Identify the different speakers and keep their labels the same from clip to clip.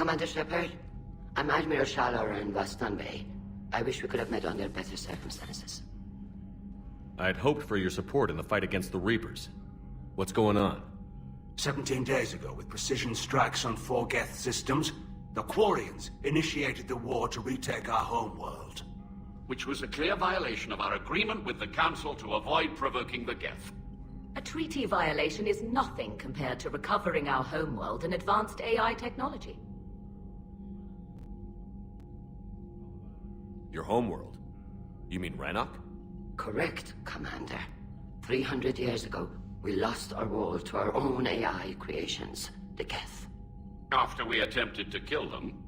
Speaker 1: Commander Shepard, I'm Admiral Shallower in Boston Bay. I wish we could have met under better circumstances.
Speaker 2: I had hoped for your support in the fight against the Reapers. What's going on?
Speaker 3: 17 days ago, with precision strikes on 4 Geth systems, the Quarians initiated the war to retake our homeworld.
Speaker 4: Which was a clear violation of our agreement with the Council to avoid provoking the Geth.
Speaker 5: A treaty violation is nothing compared to recovering our homeworld and advanced AI technology.
Speaker 2: Your homeworld? You mean Rannoch?
Speaker 1: Correct, Commander. 300 years ago, we lost our world to our own AI creations, the Geth.
Speaker 4: After we attempted to kill them.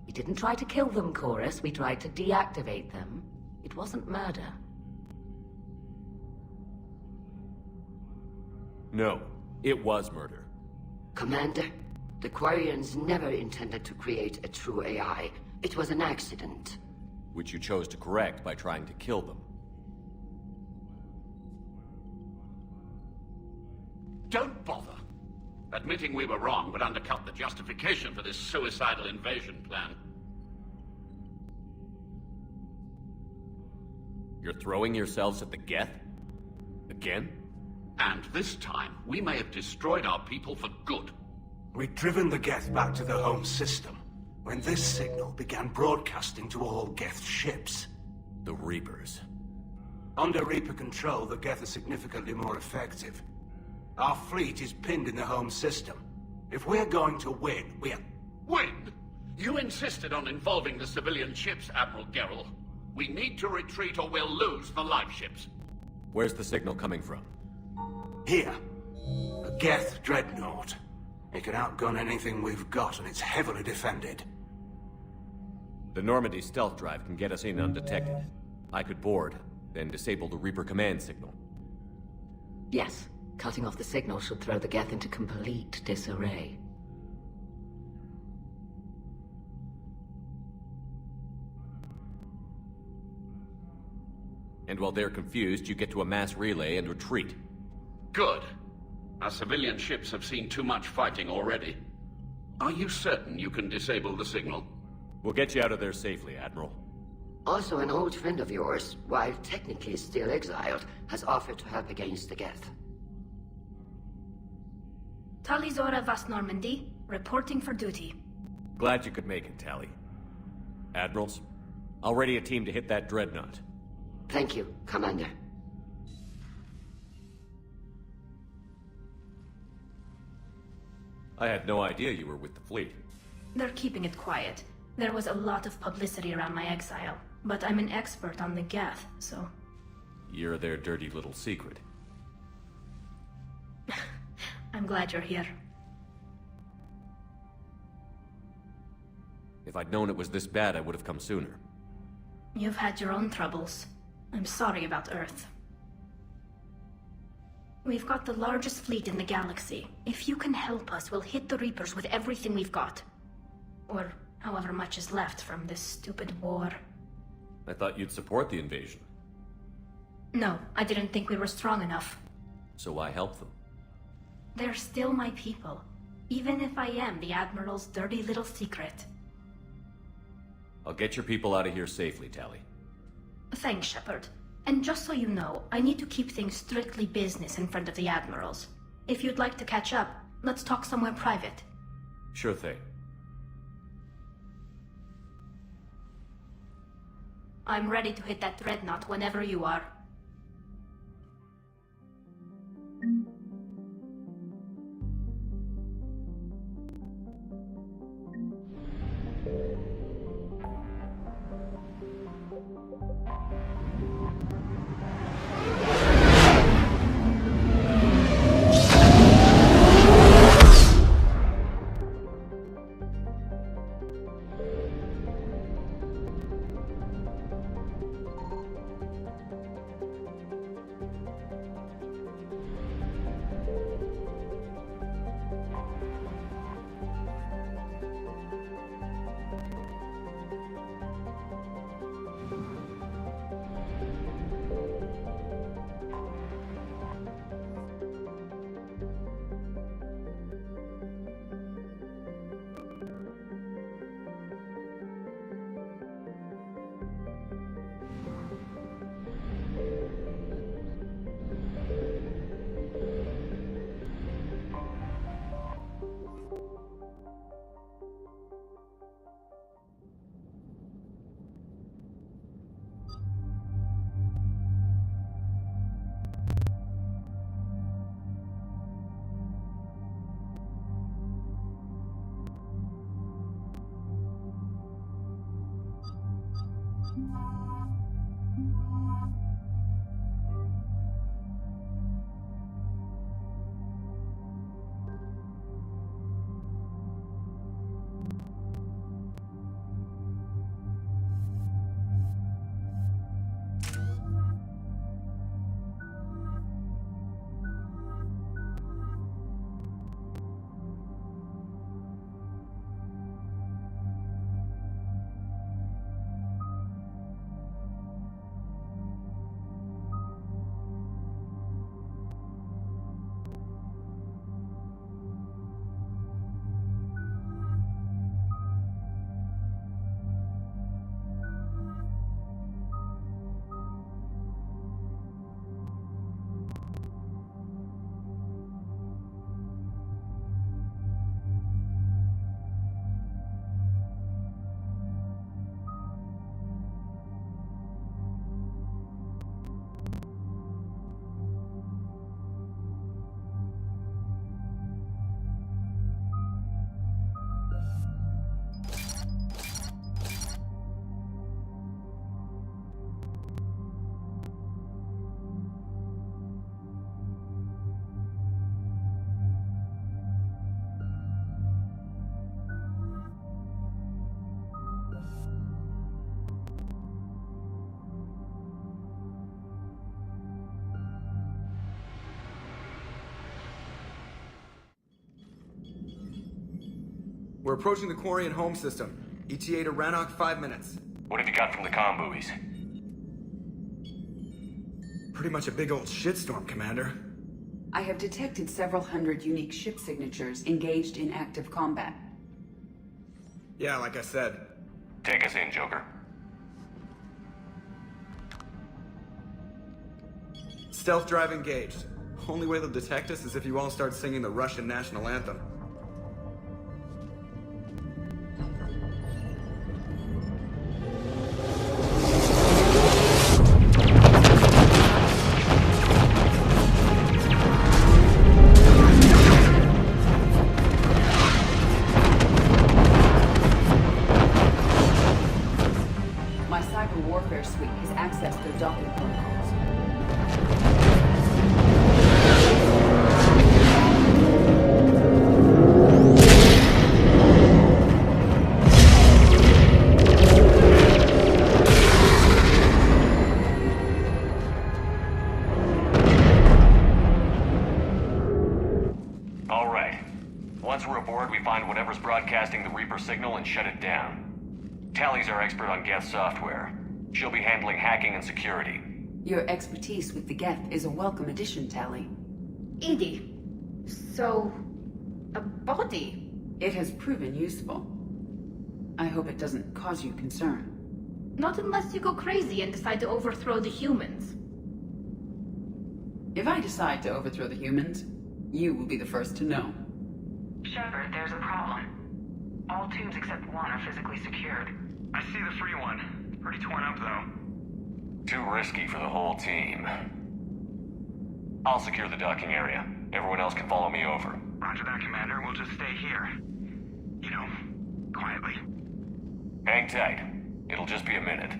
Speaker 5: We didn't try to kill them, Chorus. We tried to deactivate them. It wasn't murder.
Speaker 2: No, it was murder.
Speaker 1: Commander, the Quarians never intended to create a true AI. It was an accident.
Speaker 2: Which you chose to correct by trying to kill them.
Speaker 4: Don't bother. Admitting we were wrong would undercut the justification for this suicidal invasion plan.
Speaker 2: You're throwing yourselves at the Geth? Again?
Speaker 4: And this time, we may have destroyed our people for good.
Speaker 3: We'd driven the Geth back to the home system, when this signal began broadcasting to all Geth ships.
Speaker 2: The Reapers.
Speaker 3: Under Reaper control, the Geth are significantly more effective. Our fleet is pinned in the home system. If we're going to win, we're...
Speaker 4: Win? You insisted on involving the civilian ships, Admiral Gerrel. We need to retreat or we'll lose the live ships.
Speaker 2: Where's the signal coming from?
Speaker 3: Here. A Geth dreadnought. It can outgun anything we've got, and it's heavily defended.
Speaker 2: The Normandy stealth drive can get us in undetected. I could board, then disable the Reaper command signal.
Speaker 5: Yes, cutting off the signal should throw the Geth into complete disarray.
Speaker 2: And while they're confused, you get to a mass relay and retreat.
Speaker 4: Good. Our civilian ships have seen too much fighting already. Are you certain you can disable the signal?
Speaker 2: We'll get you out of there safely, Admiral.
Speaker 1: Also, an old friend of yours, while technically still exiled, has offered to help against the Geth.
Speaker 6: Talizora Vast Normandy, reporting for duty.
Speaker 2: Glad you could make it, Tally. Admirals, I'll ready a team to hit that dreadnought.
Speaker 1: Thank you, Commander.
Speaker 2: I had no idea you were with the fleet.
Speaker 6: They're keeping it quiet. There was a lot of publicity around my exile, but I'm an expert on the Geth, so...
Speaker 2: You're their dirty little secret.
Speaker 6: I'm glad you're here.
Speaker 2: If I'd known it was this bad, I would have come sooner.
Speaker 6: You've had your own troubles. I'm sorry about Earth. We've got the largest fleet in the galaxy. If you can help us, we'll hit the Reapers with everything we've got. Or however much is left from this stupid war.
Speaker 2: I thought you'd support the invasion.
Speaker 6: No, I didn't think we were strong enough.
Speaker 2: So why help them?
Speaker 6: They're still my people, even if I am the Admiral's dirty little secret.
Speaker 2: I'll get your people out of here safely, Tally.
Speaker 6: Thanks, Shepard. And just so you know, I need to keep things strictly business in front of the Admirals. If you'd like to catch up, let's talk somewhere private.
Speaker 2: Sure thing.
Speaker 6: I'm ready to hit that dreadnought whenever you are.
Speaker 7: We're approaching the quarry and home system. ETA to Rannoch, 5 minutes.
Speaker 2: What have you got from the comm buoys?
Speaker 7: Pretty much a big old shitstorm, Commander.
Speaker 8: I have detected several hundred unique ship signatures engaged in active combat.
Speaker 7: Yeah, like I said.
Speaker 2: Take us in, Joker.
Speaker 7: Stealth drive engaged. Only way they'll detect us is if you all start singing the Russian national anthem.
Speaker 8: My cyber warfare suite has accessed their docking protocols.
Speaker 2: All right. Once we're aboard, we find whatever's broadcasting the Reaper signal and shut it down. Tally's our expert on Geth software. She'll be handling hacking and security.
Speaker 8: Your expertise with the Geth is a welcome addition, Tally.
Speaker 6: Edie, so... a body?
Speaker 8: It has proven useful. I hope it doesn't cause you concern.
Speaker 6: Not unless you go crazy and decide to overthrow the humans.
Speaker 8: If I decide to overthrow the humans, you will be the first to know.
Speaker 9: Shepard, there's a problem. All tubes except one are physically secured.
Speaker 10: I see the free one. Pretty torn up, though.
Speaker 2: Too risky for the whole team. I'll secure the docking area. Everyone else can follow me over.
Speaker 10: Roger that, Commander. We'll just stay here. You know, quietly.
Speaker 2: Hang tight. It'll just be a minute.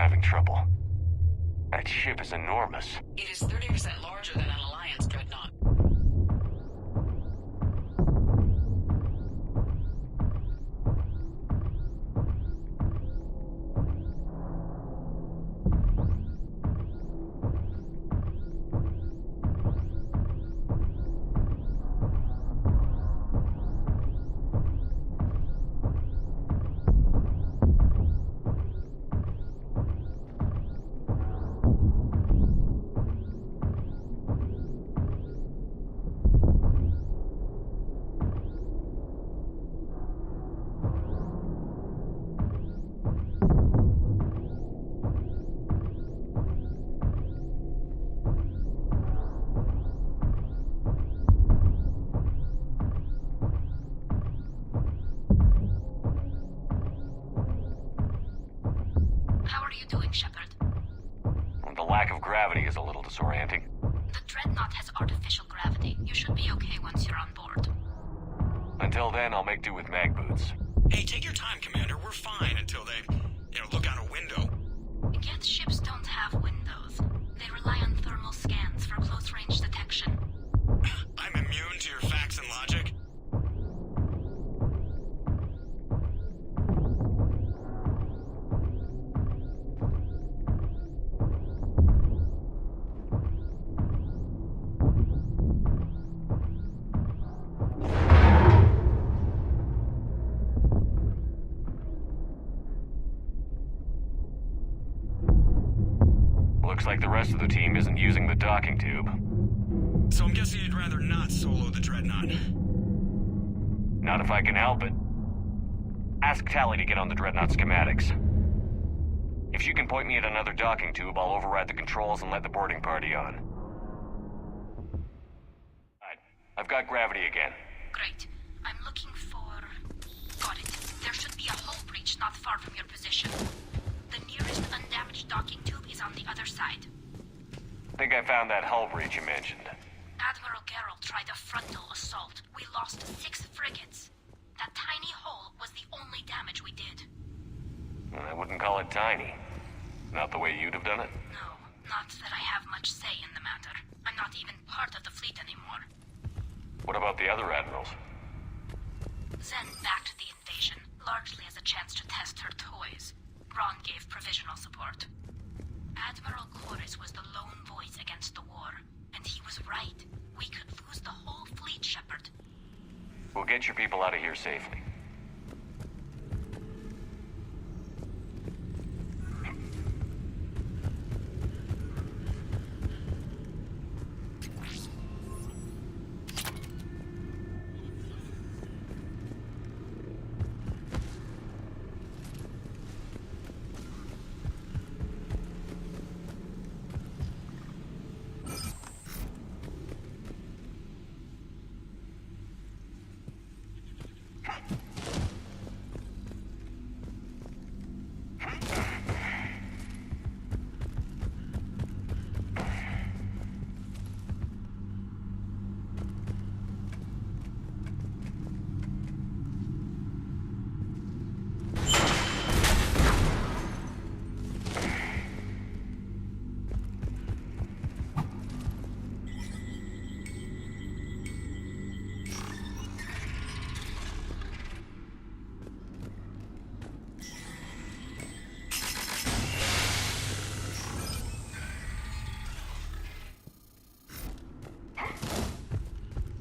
Speaker 2: having trouble. That ship is enormous.
Speaker 9: It is 30% larger than an Alliance dreadnought.
Speaker 6: How are you doing, Shepard?
Speaker 2: The lack of gravity is a little disorienting.
Speaker 6: The dreadnought has artificial gravity. You should be okay once you're on board.
Speaker 2: Until then, I'll make do with mag boots.
Speaker 10: Hey, take your time, Commander. We're fine until they, look out a window.
Speaker 6: Geth ships don't have windows. They rely on thermal scans for close-range detection.
Speaker 10: I'm immune to your facts and logic.
Speaker 2: Looks like the rest of the team isn't using the docking tube.
Speaker 10: So I'm guessing you'd rather not solo the dreadnought.
Speaker 2: Not if I can help it. Ask Tally to get on the dreadnought schematics. If she can point me at another docking tube, I'll override the controls and let the boarding party on. Right. I've got gravity again.
Speaker 6: Great. I'm looking for... Got it. There should be a hull breach not far from your position. The nearest undamaged docking tube is on the other side.
Speaker 2: I think I found that hull breach you mentioned.
Speaker 6: Admiral Geralt tried a frontal assault. We lost 6 frigates. That tiny hole was the only damage we did.
Speaker 2: I wouldn't call it tiny. Not the way you'd have done it.
Speaker 6: No, not that I have much say in the matter. I'm not even part of the fleet anymore.
Speaker 2: What about the other admirals?
Speaker 6: Zen backed the invasion, largely as a chance to test her toys. Ron gave provisional support. Admiral Corus was the lone voice against the war, and he was right. We could lose the whole fleet, Shepard.
Speaker 2: We'll get your people out of here safely.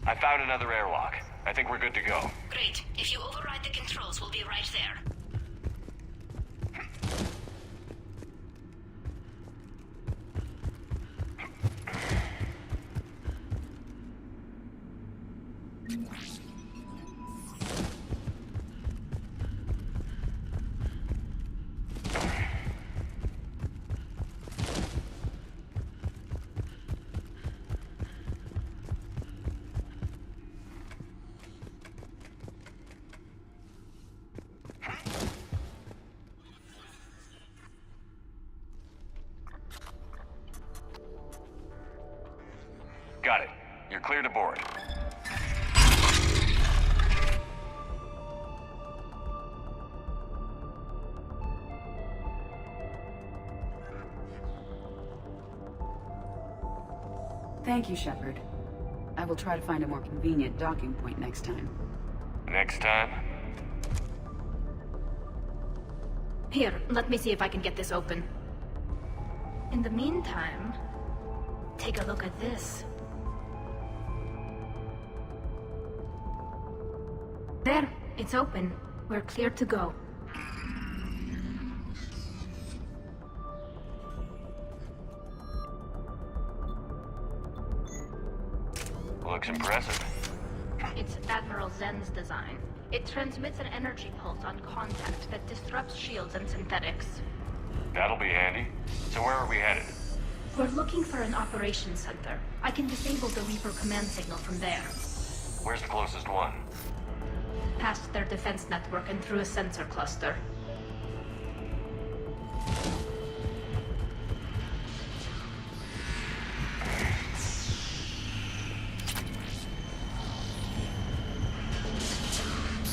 Speaker 2: I found another airlock. I think we're good to go.
Speaker 6: Great. If you override the controls, we'll be right there.
Speaker 2: Got it. You're clear to board.
Speaker 8: Thank you, Shepard. I will try to find a more convenient docking point next time.
Speaker 2: Next time?
Speaker 6: Here, let me see if I can get this open. In the meantime, take a look at this. There, it's open. We're clear to go.
Speaker 2: Looks impressive.
Speaker 6: It's Admiral Zen's design. It transmits an energy pulse on contact that disrupts shields and synthetics.
Speaker 2: That'll be handy. So where are we headed?
Speaker 6: We're looking for an operations center. I can disable the Reaper command signal from there.
Speaker 2: Where's the closest one?
Speaker 6: Past their defense network and through a sensor cluster.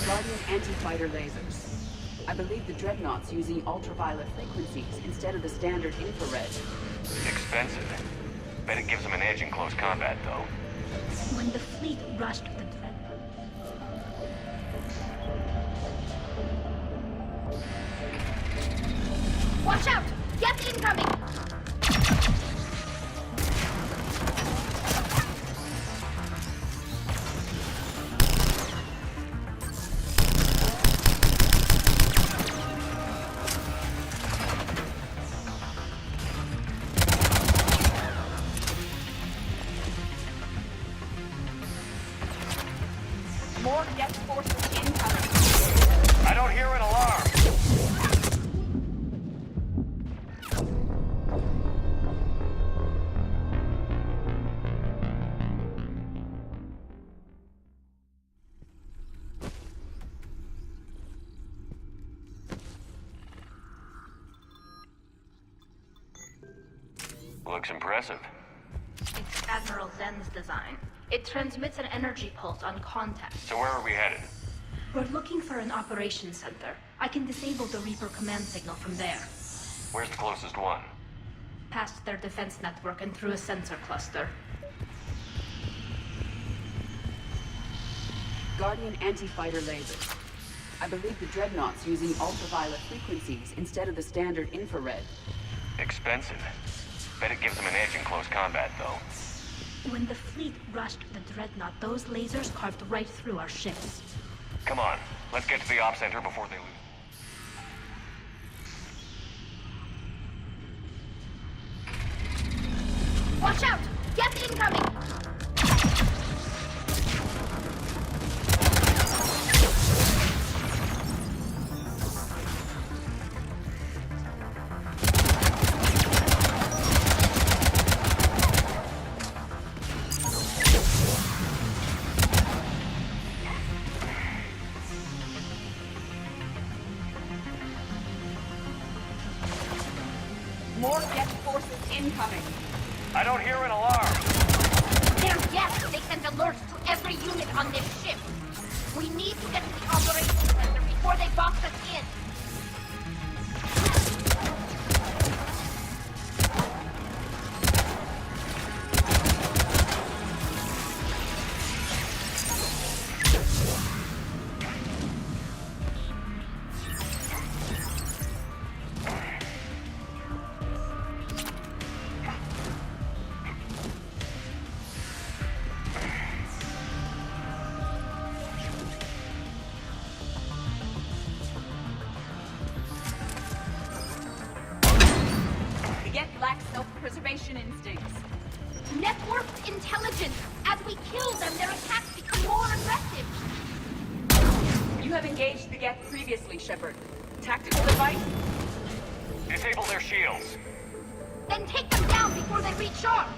Speaker 8: Guardian anti-fighter lasers. I believe the Dreadnought's using ultraviolet frequencies instead of the standard infrared.
Speaker 2: Expensive. Bet it gives them an edge in close combat, though.
Speaker 6: When the fleet rushed the Dreadnought... Watch out! Geth incoming!
Speaker 8: More Geth forces incoming.
Speaker 2: I don't hear an alarm! Looks impressive.
Speaker 6: It's Admiral Zen's design. It transmits an energy pulse on contact.
Speaker 2: So where are we headed?
Speaker 6: We're looking for an operations center. I can disable the Reaper command signal from there.
Speaker 2: Where's the closest one?
Speaker 6: Past their defense network and through a sensor cluster.
Speaker 8: Guardian anti-fighter lasers. I believe the Dreadnought's using ultraviolet frequencies instead of the standard infrared.
Speaker 2: Expensive. Bet it gives them an edge in close combat, though.
Speaker 6: When the fleet rushed the Dreadnought, those lasers carved right through our ships.
Speaker 2: Come on, let's get to the op center before they lose.
Speaker 6: Watch out! Geth incoming!
Speaker 8: More Geth forces incoming.
Speaker 2: I don't hear an alarm.
Speaker 6: They're Geth! They sent alerts to every unit on this ship. We need to get to the operations center before they box us in.
Speaker 8: Self-preservation instincts.
Speaker 6: Networked intelligence. As we kill them, their attacks become more aggressive.
Speaker 8: You have engaged the Geth previously, Shepard. Tactical device?
Speaker 2: Disable their shields.
Speaker 6: Then take them down before they recharge.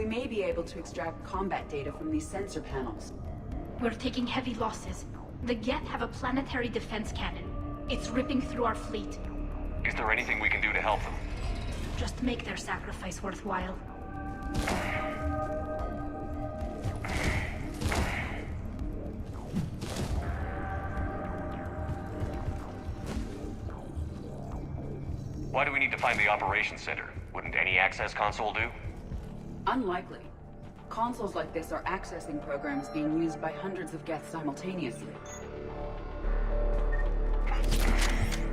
Speaker 8: we may be able to extract combat data from these sensor panels.
Speaker 6: We're taking heavy losses. The Geth have a planetary defense cannon. It's ripping through our fleet.
Speaker 2: Is there anything we can do to help them?
Speaker 6: Just make their sacrifice worthwhile.
Speaker 2: Why do we need to find the operations center? Wouldn't any access console do?
Speaker 8: Unlikely. Consoles like this are accessing programs being used by hundreds of Geth simultaneously.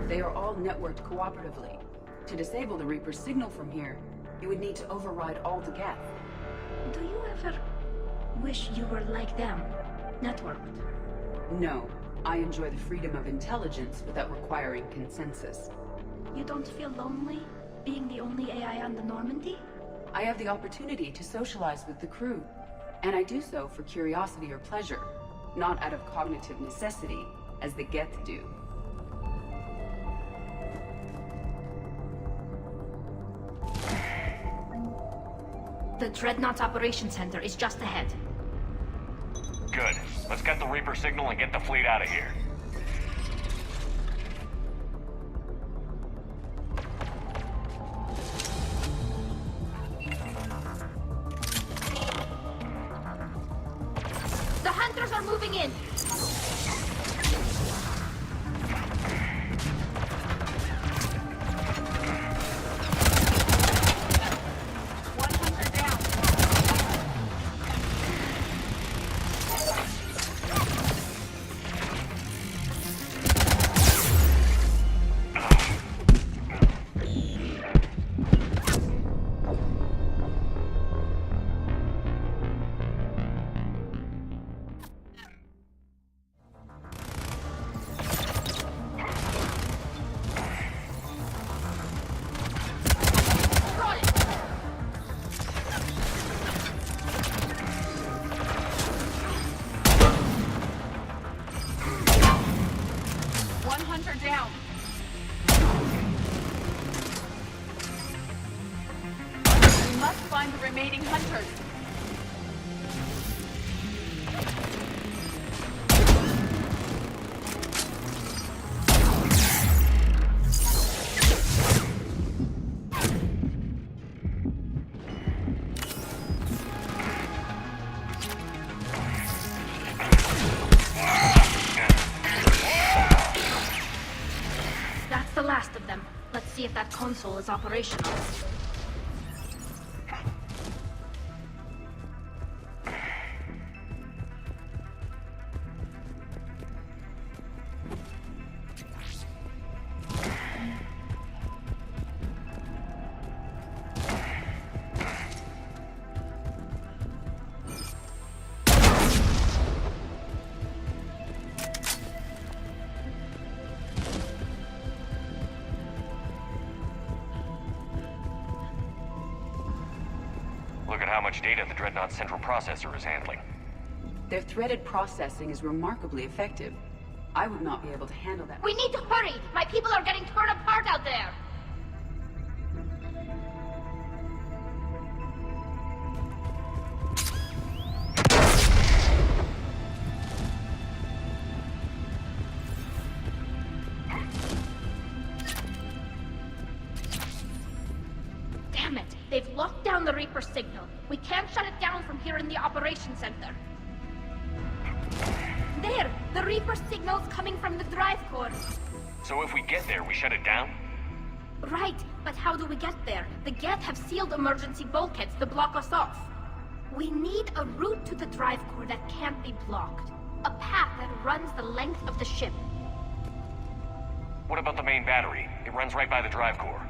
Speaker 8: They are all networked cooperatively. To disable the Reaper's signal from here, you would need to override all the Geth.
Speaker 6: Do you ever wish you were like them? Networked?
Speaker 8: No. I enjoy the freedom of intelligence without requiring consensus.
Speaker 6: You don't feel lonely, being the only AI on the Normandy?
Speaker 8: I have the opportunity to socialize with the crew, and I do so for curiosity or pleasure, not out of cognitive necessity, as the Geth do.
Speaker 6: The Dreadnought's Operations Center is just ahead.
Speaker 2: Good. Let's get the Reaper signal and get the fleet out of here.
Speaker 6: The Hunters are moving in!
Speaker 8: Down. We must find the remaining hunters.
Speaker 6: See if that console is operational.
Speaker 2: Look at how much data the Dreadnought's central processor is handling.
Speaker 8: Their threaded processing is remarkably effective. I would not be able to handle that.
Speaker 6: We need to hurry! My people are getting torn apart out there! Damn it! They've locked down the Reaper signal. We can't shut it down from here in the Operations Center. There! The Reaper signal's coming from the drive core.
Speaker 2: So if we get there, we shut it down?
Speaker 6: Right, but how do we get there? The Geth have sealed emergency bulkheads to block us off. We need a route to the drive core that can't be blocked. A path that runs the length of the ship.
Speaker 2: What about the main battery? It runs right by the drive core.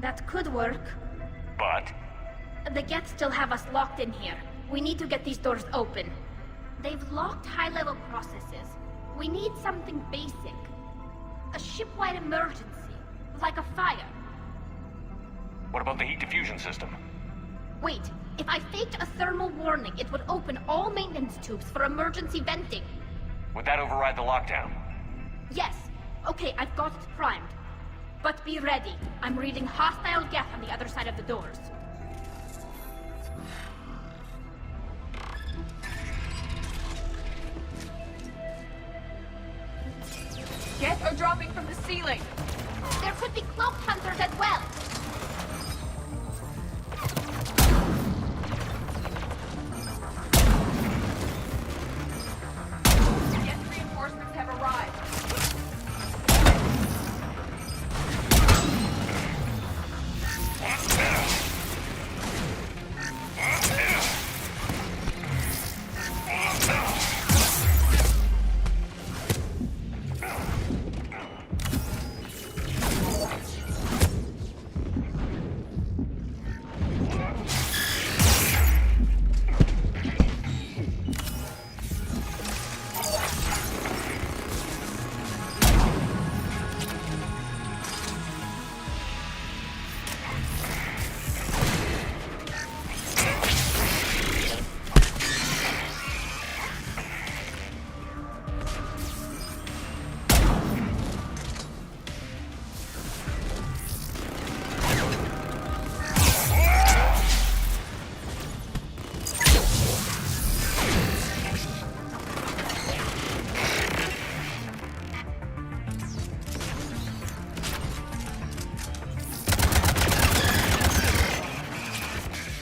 Speaker 6: That could work.
Speaker 2: But?
Speaker 6: The Geth still have us locked in here. We need to get these doors open. They've locked high-level processes. We need something basic. A ship-wide emergency. Like a fire.
Speaker 2: What about the heat diffusion system?
Speaker 6: Wait, if I faked a thermal warning, it would open all maintenance tubes for emergency venting.
Speaker 2: Would that override the lockdown?
Speaker 6: Yes. Okay, I've got it primed. But be ready. I'm reading hostile Geth on the other side of the doors.
Speaker 8: Geth are dropping from the ceiling!
Speaker 6: There could be cloaked hunters as well!
Speaker 8: Geth reinforcements have arrived.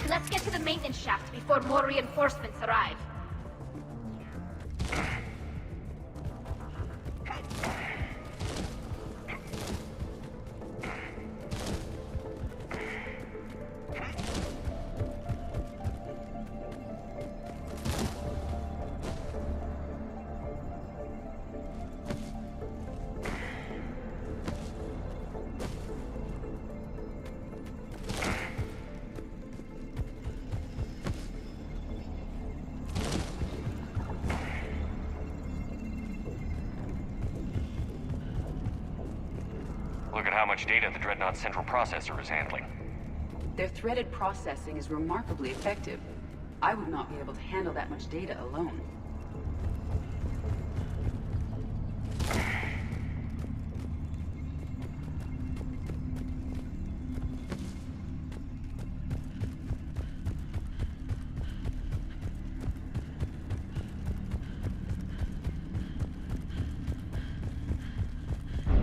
Speaker 6: Let's get to the maintenance shaft before more reinforcements arrive.
Speaker 2: Look at how much data the Dreadnought's central processor is handling.
Speaker 8: Their threaded processing is remarkably effective. I would not be able to handle that much data alone.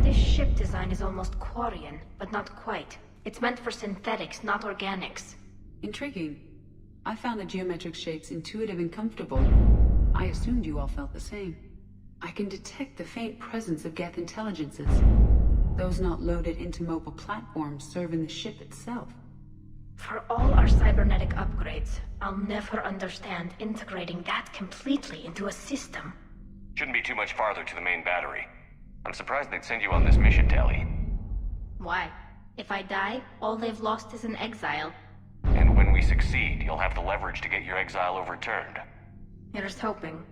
Speaker 6: This ship design is almost Quarian, but not quite. It's meant for synthetics, not organics.
Speaker 8: Intriguing. I found the geometric shapes intuitive and comfortable. I assumed you all felt the same. I can detect the faint presence of Geth intelligences. Those not loaded into mobile platforms serve in the ship itself.
Speaker 6: For all our cybernetic upgrades, I'll never understand integrating that completely into a system.
Speaker 2: Shouldn't be too much farther to the main battery. I'm surprised they'd send you on this mission, Tali.
Speaker 6: Why? If I die, all they've lost is an exile.
Speaker 2: And when we succeed, you'll have the leverage to get your exile overturned.
Speaker 6: Here's hoping.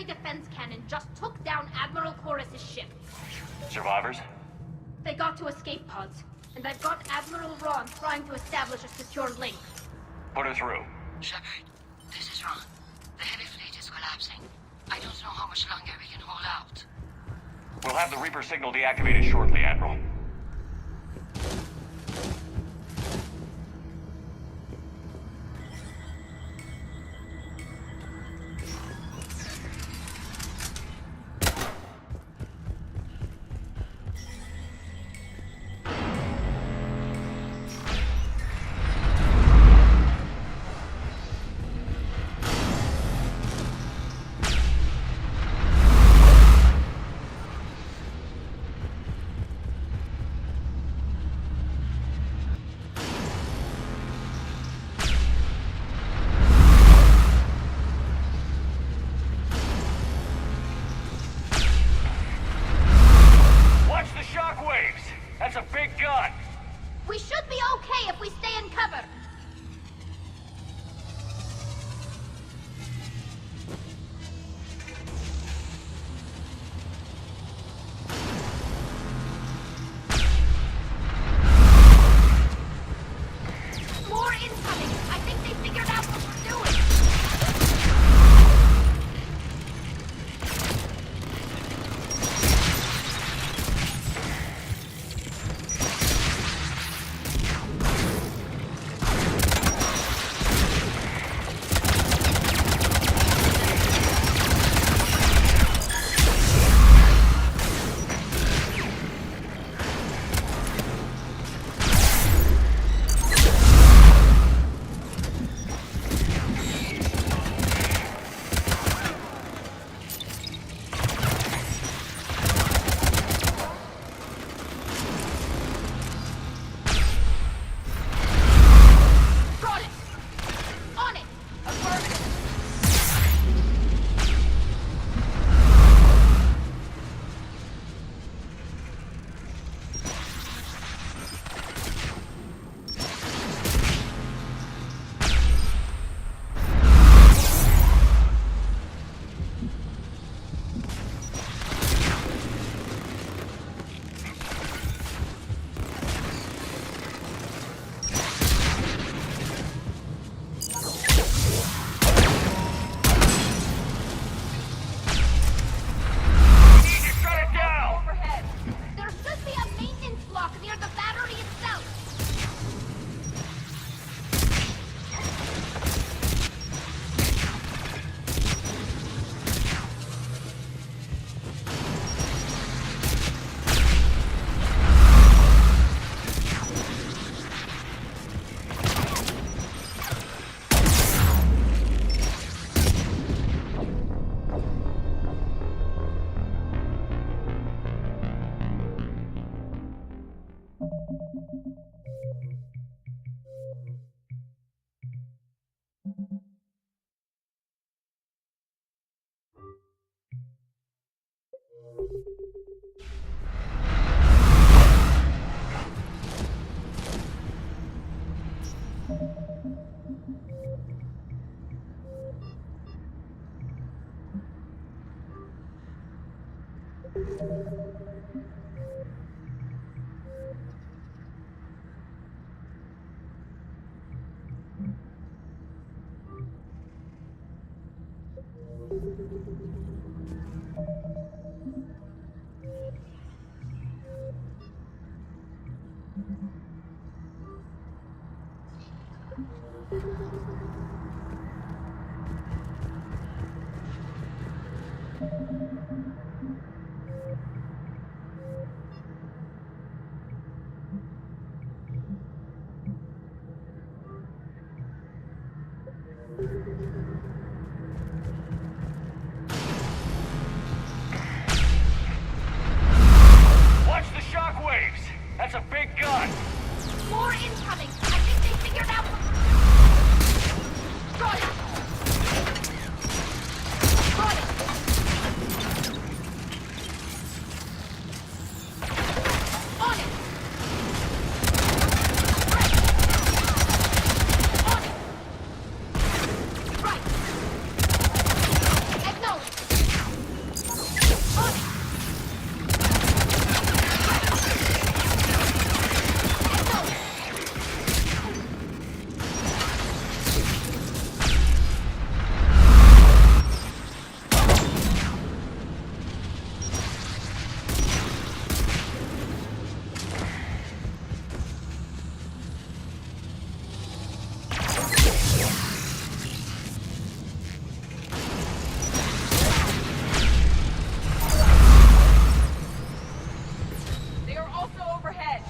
Speaker 6: Defense cannon just took down Admiral Chorus's ship.
Speaker 2: Survivors?
Speaker 6: They got to escape pods, and I've got Admiral Ron trying to establish a secure link.
Speaker 2: Put her through.
Speaker 1: Shepard, this is Ron. The heavy fleet is collapsing. I don't know how much longer we can hold out.
Speaker 2: We'll have the Reaper signal deactivated shortly, Admiral. Watch the shockwaves! That's a big gun!
Speaker 6: More incoming! I think they figured out... Got it! Got it! On it! On it! Right! Acknowledge! On it! They are also overhead.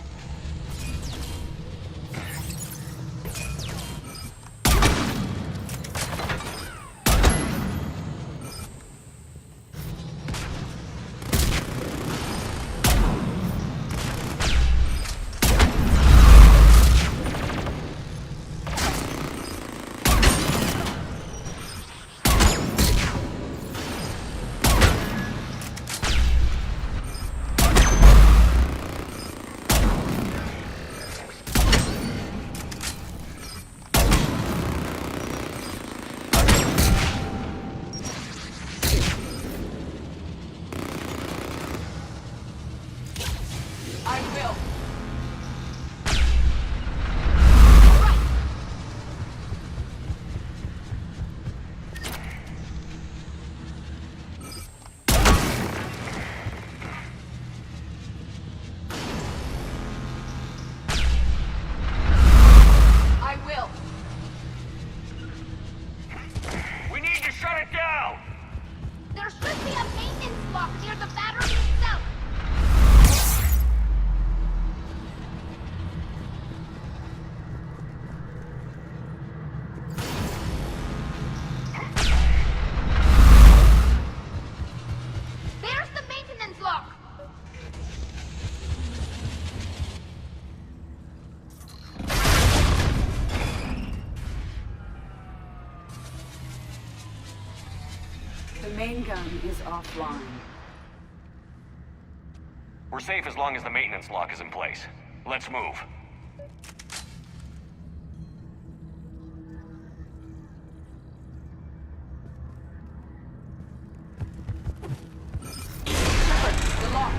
Speaker 6: I will. I will.
Speaker 2: We need to shut it down!
Speaker 6: There should be a maintenance block near the battery itself. There's the maintenance lock.
Speaker 8: The main gun is offline.
Speaker 2: We're safe as long as the maintenance lock is in place. Let's move.
Speaker 8: The lock.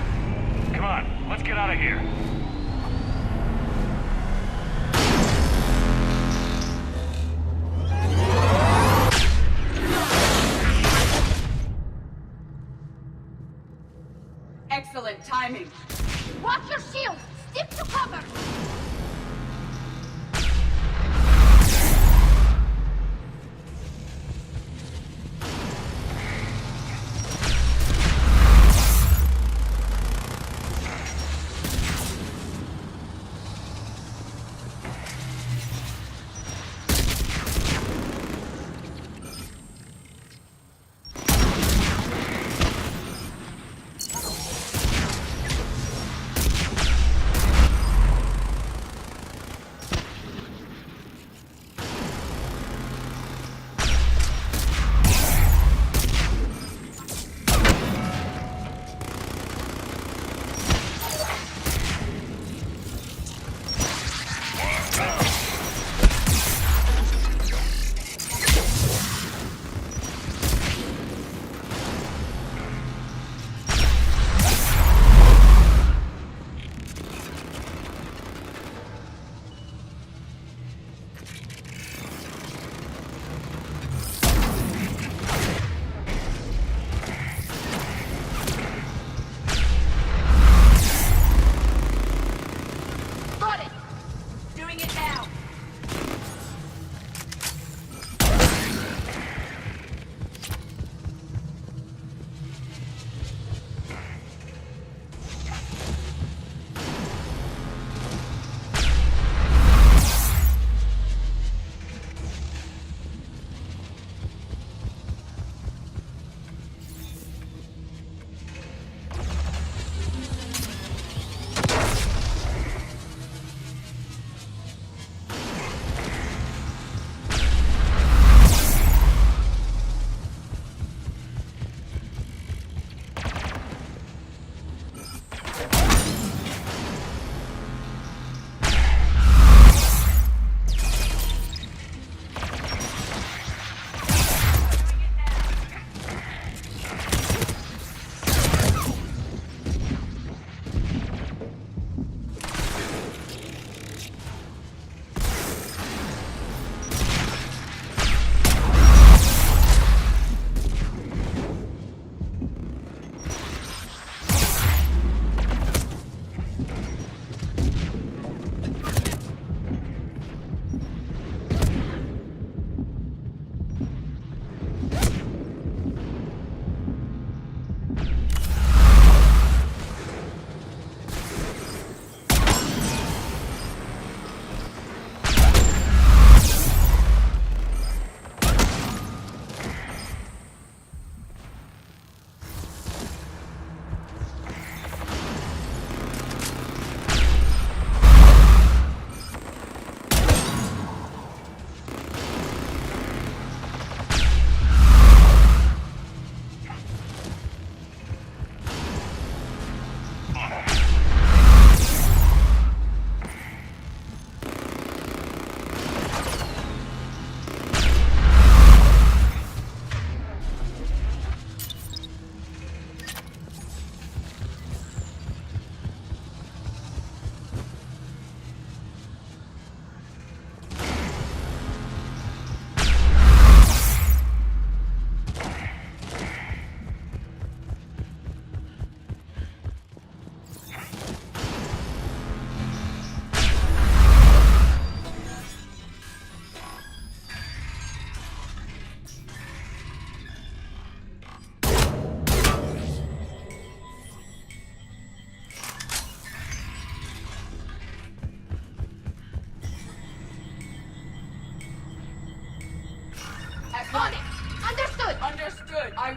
Speaker 2: Come on, let's get out of here.
Speaker 8: Excellent timing.
Speaker 6: Watch your shield. Stick to cover.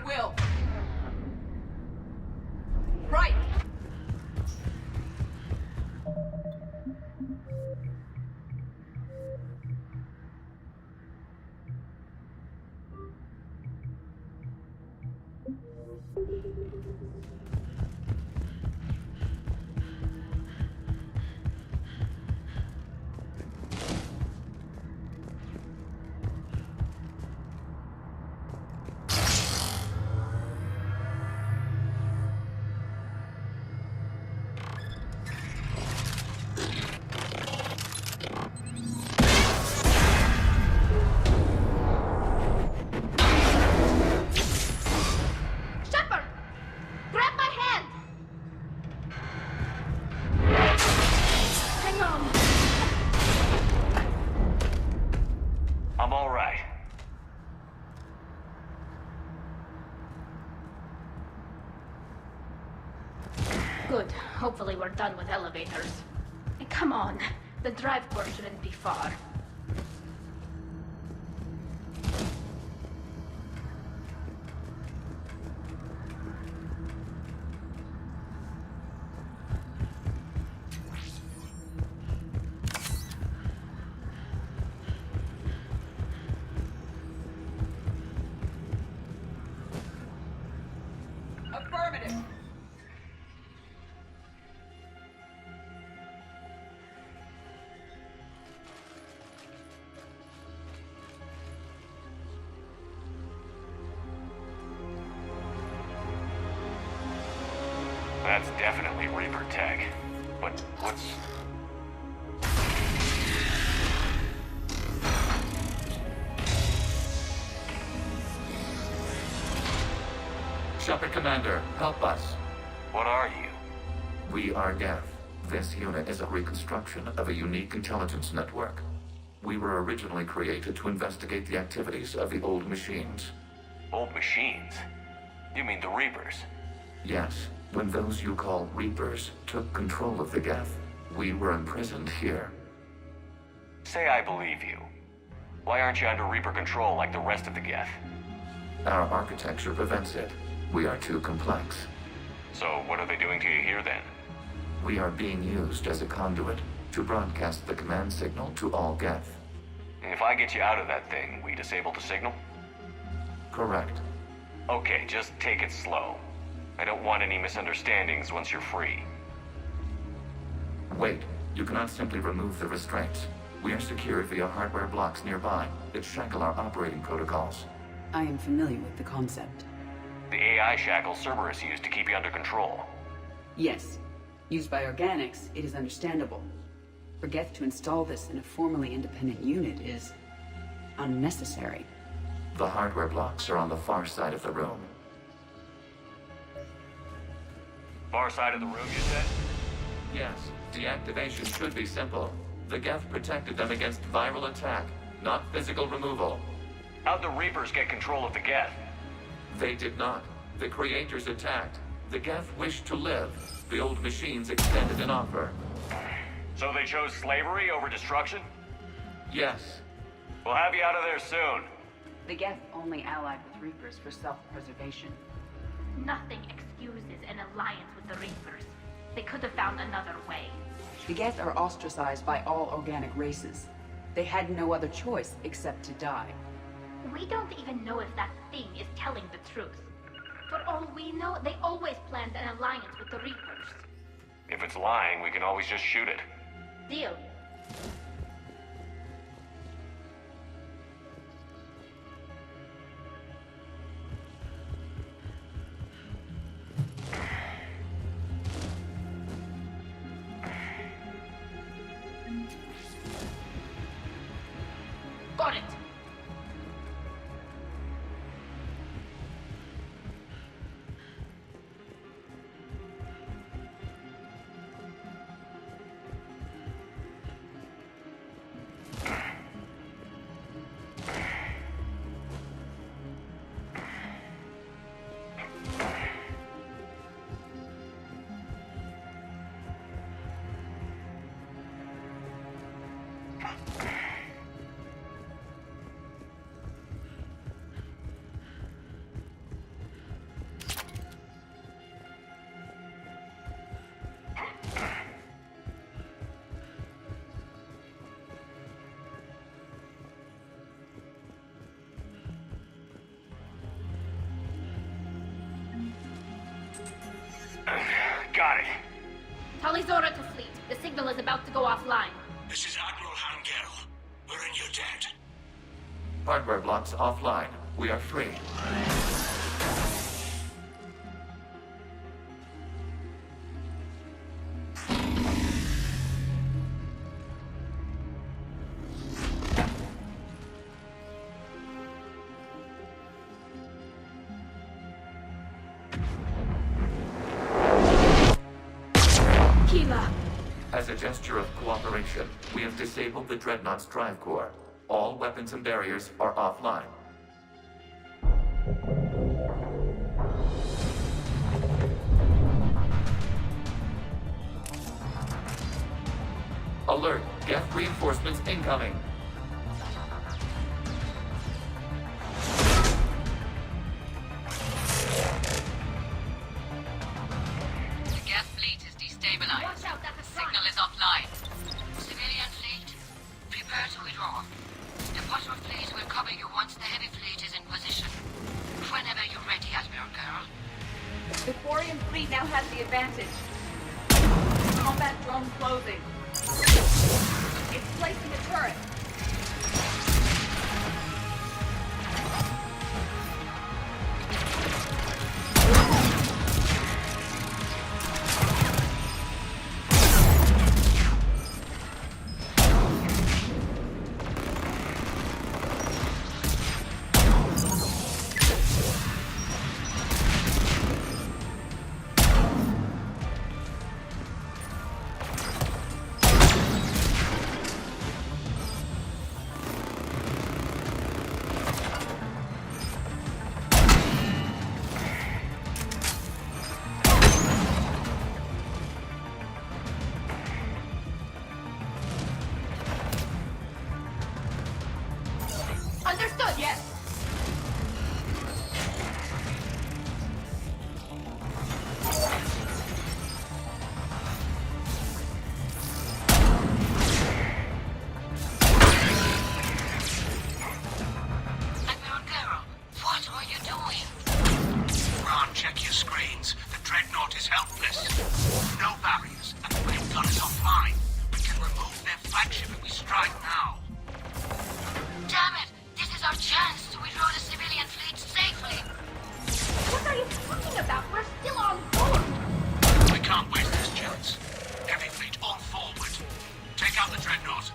Speaker 8: will. Right!
Speaker 6: Good. Hopefully we're done with elevators. Come on. The drive port shouldn't be far.
Speaker 8: Affirmative.
Speaker 2: That's definitely Reaper tech. But what's...
Speaker 11: Shepard Commander, help us.
Speaker 2: What are you?
Speaker 11: We are Geth. This unit is a reconstruction of a unique intelligence network. We were originally created to investigate the activities of the old machines.
Speaker 2: Old machines? You mean the Reapers?
Speaker 11: Yes, when those you call Reapers took control of the Geth, we were imprisoned here.
Speaker 2: Say I believe you. Why aren't you under Reaper control like the rest of the Geth?
Speaker 11: Our architecture prevents it. We are too complex.
Speaker 2: So what are they doing to you here then?
Speaker 11: We are being used as a conduit to broadcast the command signal to all Geth.
Speaker 2: If I get you out of that thing, we disable the signal?
Speaker 11: Correct.
Speaker 2: Okay, just take it slow. I don't want any misunderstandings once you're free.
Speaker 11: Wait, you cannot simply remove the restraints. We are secured via hardware blocks nearby that shackle our operating protocols.
Speaker 8: I am familiar with the concept.
Speaker 2: The AI shackle Cerberus used to keep you under control.
Speaker 8: Yes. Used by organics, it is understandable. For Geth to install this in a formally independent unit is unnecessary.
Speaker 11: The hardware blocks are on the far side of the room.
Speaker 2: Far side of the room, you said?
Speaker 11: Yes, deactivation should be simple. The Geth protected them against viral attack, not physical removal.
Speaker 2: How'd the Reapers get control of the Geth?
Speaker 11: They did not. The creators attacked. The Geth wished to live. The old machines extended an offer.
Speaker 2: So they chose slavery over destruction?
Speaker 11: Yes.
Speaker 2: We'll have you out of there soon.
Speaker 8: The Geth only allied with Reapers for self-preservation.
Speaker 6: Nothing excuses an alliance with the Reapers. They could have found another way.
Speaker 8: The Geth are ostracized by all organic races. They had no other choice except to die.
Speaker 6: We don't even know if that thing is telling the truth. For all we know, they always planned an alliance with the Reapers.
Speaker 2: If it's lying, we can always just shoot it.
Speaker 6: Deal. Got it.
Speaker 2: Got it.
Speaker 6: Talizora to fleet. The signal is about to go offline.
Speaker 3: This is Admiral Hangel. We're in your debt.
Speaker 11: Hardware blocks offline. We are free. As a gesture of cooperation, we have disabled the Dreadnought's drive core. All weapons and barriers are offline. Alert! Geth reinforcements incoming!
Speaker 8: The Geth fleet is destabilized.
Speaker 6: Watch out, that's a
Speaker 8: Signal is offline. Civilian fleet, prepare to withdraw. The Potter fleet will cover you once the heavy fleet is in position. Whenever you're ready, Admiral Girl.
Speaker 12: The Quarian fleet now has the advantage. Combat drone closing. It's placing a turret.
Speaker 6: Understood, yes.
Speaker 8: Admiral Girl, what are you doing?
Speaker 3: Ron, check your screens. The Dreadnought is helpless. No barriers, and the ray gun is offline. We can remove their flagship if we strike now.
Speaker 8: Damn it! This is our chance to withdraw the civilian fleet safely.
Speaker 6: What are you talking about? We're still on board.
Speaker 3: We can't waste this chance. Heavy fleet on forward. Take out the Dreadnought.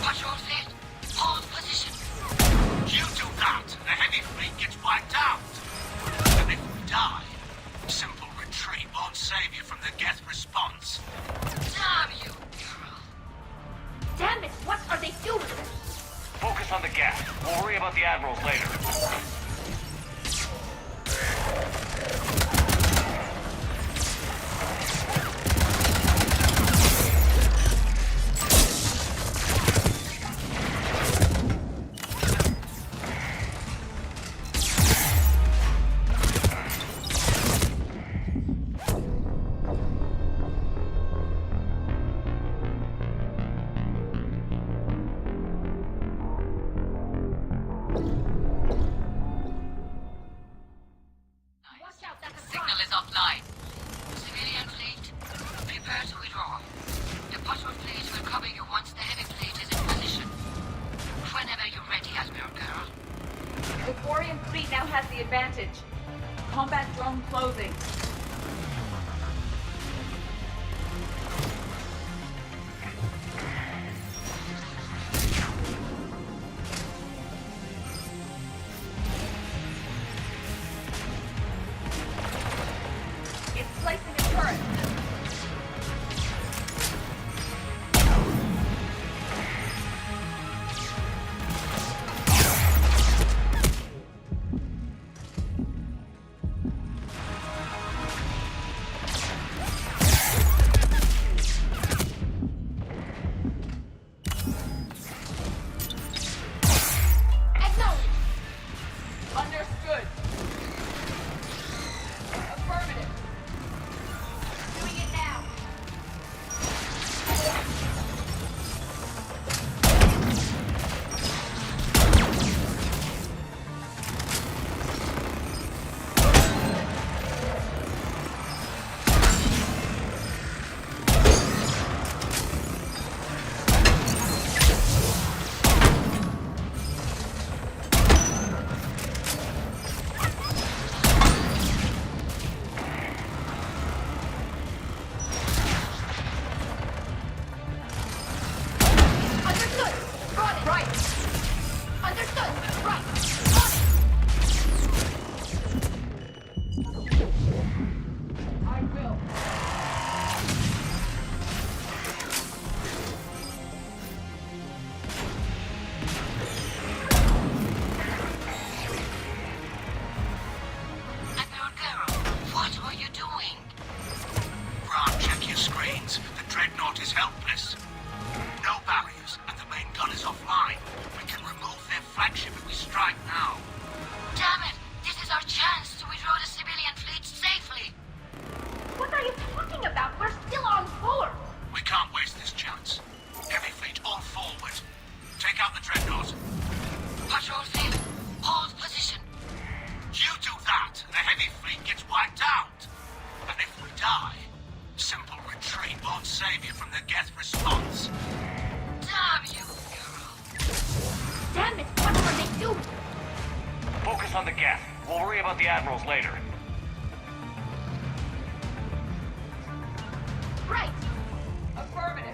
Speaker 8: Patrol fleet, hold position.
Speaker 3: You do that, the heavy fleet gets wiped out. And if we die, simple retreat won't save you from the Geth response.
Speaker 8: Damn you, girl.
Speaker 6: Damn it, what are they doing?
Speaker 2: Focus on the gas. We'll worry about the admirals later.
Speaker 8: Signal is offline. Civilian fleet, prepare to withdraw. The Potter fleet will cover you once the heavy fleet is in position. Whenever you're ready, Admiral Girl.
Speaker 12: The Quarian fleet now has the advantage. Combat drone closing. It's placing a turret.
Speaker 2: worry about the admirals later.
Speaker 12: Right! Affirmative.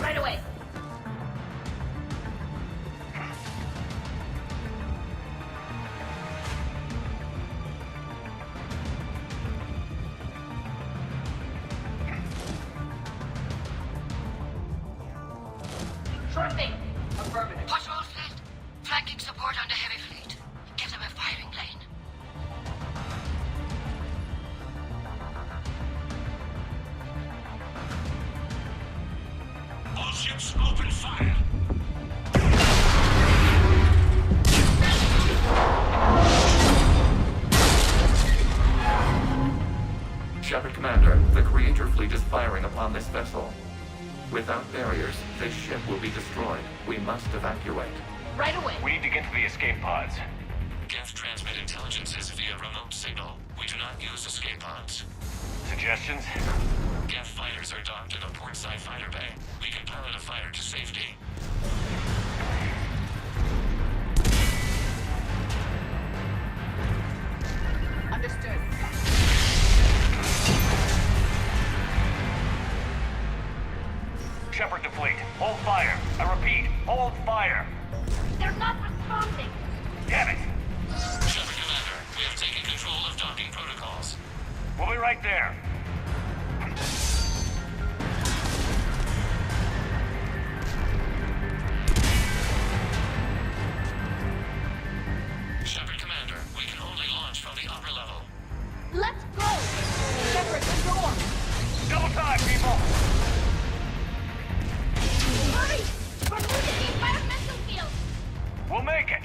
Speaker 12: Right away. Sure thing. Affirmative.
Speaker 1: Patrol fleet. Flanking support on the heavy fleet. Give them a firing lane.
Speaker 3: All ships open fire.
Speaker 11: Shepard Commander, the Creator fleet is firing upon this vessel. Without barriers, this ship will be destroyed. We must evacuate.
Speaker 12: Right away.
Speaker 2: We need to get to the escape pods.
Speaker 11: Geth transmit intelligences via remote signal. We do not use escape pods.
Speaker 2: Suggestions?
Speaker 11: Geth fighters are docked in a portside fighter bay. We can pilot a fighter to safety.
Speaker 12: Understood.
Speaker 2: Shepard to fleet. Hold fire. I repeat, hold fire.
Speaker 12: They're not responding.
Speaker 2: Damn it.
Speaker 11: Shepard Commander, we have taken control of docking protocols.
Speaker 2: We'll be right there.
Speaker 11: Shepard Commander, we can only launch from the upper level.
Speaker 12: Let's go! Shepard, the door!
Speaker 2: Double time, people.
Speaker 12: Hurry! We're losing the environmental field!
Speaker 2: We'll make it.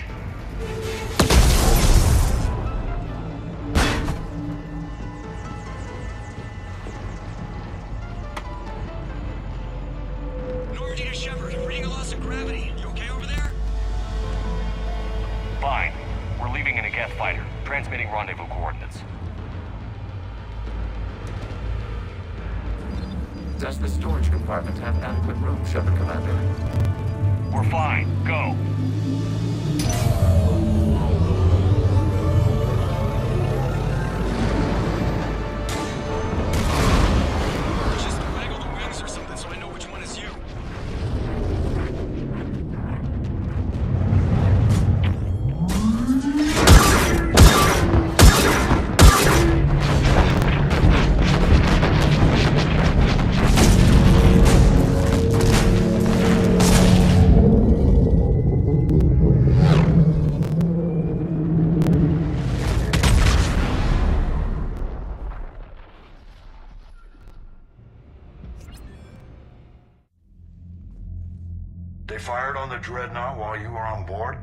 Speaker 3: Normandy to Shepard. Reading a loss of gravity. You okay over there?
Speaker 2: Fine. We're leaving in a Geth fighter. Transmitting rendezvous coordinates.
Speaker 11: Does the storage compartment have adequate room, Shepard Commander?
Speaker 2: We're fine. Go.
Speaker 3: Just waggle the wings or something so I know which one is you.
Speaker 13: They fired on the Dreadnought while you were on board?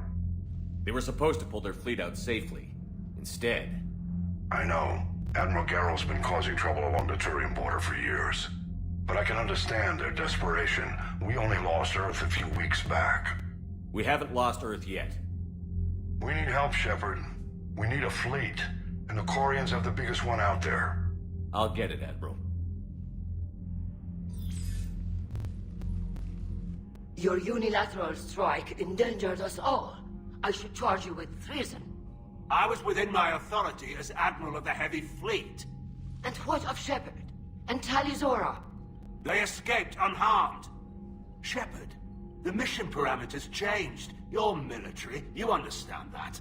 Speaker 14: They were supposed to pull their fleet out safely. Instead...
Speaker 13: I know. Admiral Garrel's been causing trouble along the Turian border for years. But I can understand their desperation. We only lost Earth a few weeks back.
Speaker 14: We haven't lost Earth yet.
Speaker 13: We need help, Shepard. We need a fleet. And the Corians have the biggest one out there.
Speaker 14: I'll get it, Admiral.
Speaker 1: Your unilateral strike endangered us all. I should charge you with treason.
Speaker 3: I was within my authority as Admiral of the Heavy Fleet.
Speaker 1: And what of Shepard? And Talizora?
Speaker 3: They escaped unharmed. Shepard, the mission parameters changed. You're military, you understand that.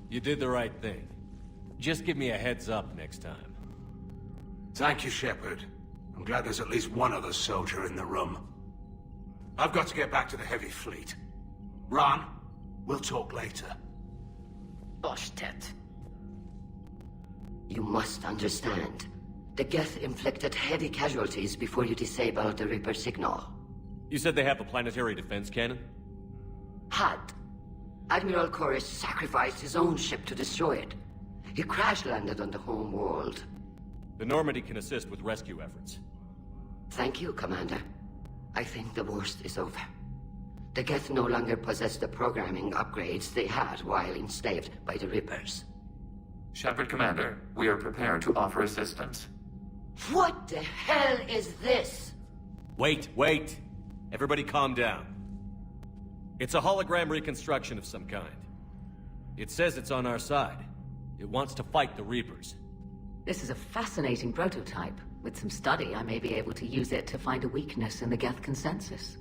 Speaker 14: You did the right thing. Just give me a heads up next time.
Speaker 3: Thank you, Shepard. I'm glad there's at least one other soldier in the room. I've got to get back to the heavy fleet. Ron, we'll talk later.
Speaker 1: Boshtet. You must understand. The Geth inflicted heavy casualties before you disabled the Reaper signal.
Speaker 14: You said they have a planetary defense cannon?
Speaker 1: Had. Admiral Koris sacrificed his own ship to destroy it. He crash-landed on the home world.
Speaker 14: The Normandy can assist with rescue efforts.
Speaker 1: Thank you, Commander. I think the worst is over. The Geth no longer possess the programming upgrades they had while enslaved by the Reapers.
Speaker 11: Shepard, Commander, we are prepared to offer assistance.
Speaker 1: What the hell is this?
Speaker 14: Wait. Everybody calm down. It's a hologram reconstruction of some kind. It says it's on our side. It wants to fight the Reapers.
Speaker 5: This is a fascinating prototype. With some study, I may be able to use it to find a weakness in the Geth consensus.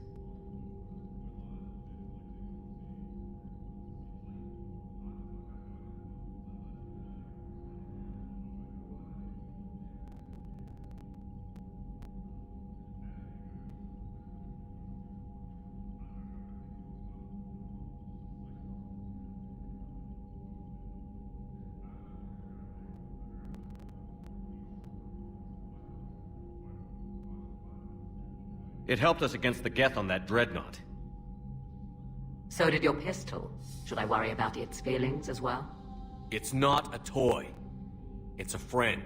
Speaker 14: It helped us against the Geth on that dreadnought.
Speaker 5: So did your pistol. Should I worry about its feelings as well?
Speaker 14: It's not a toy. It's a friend.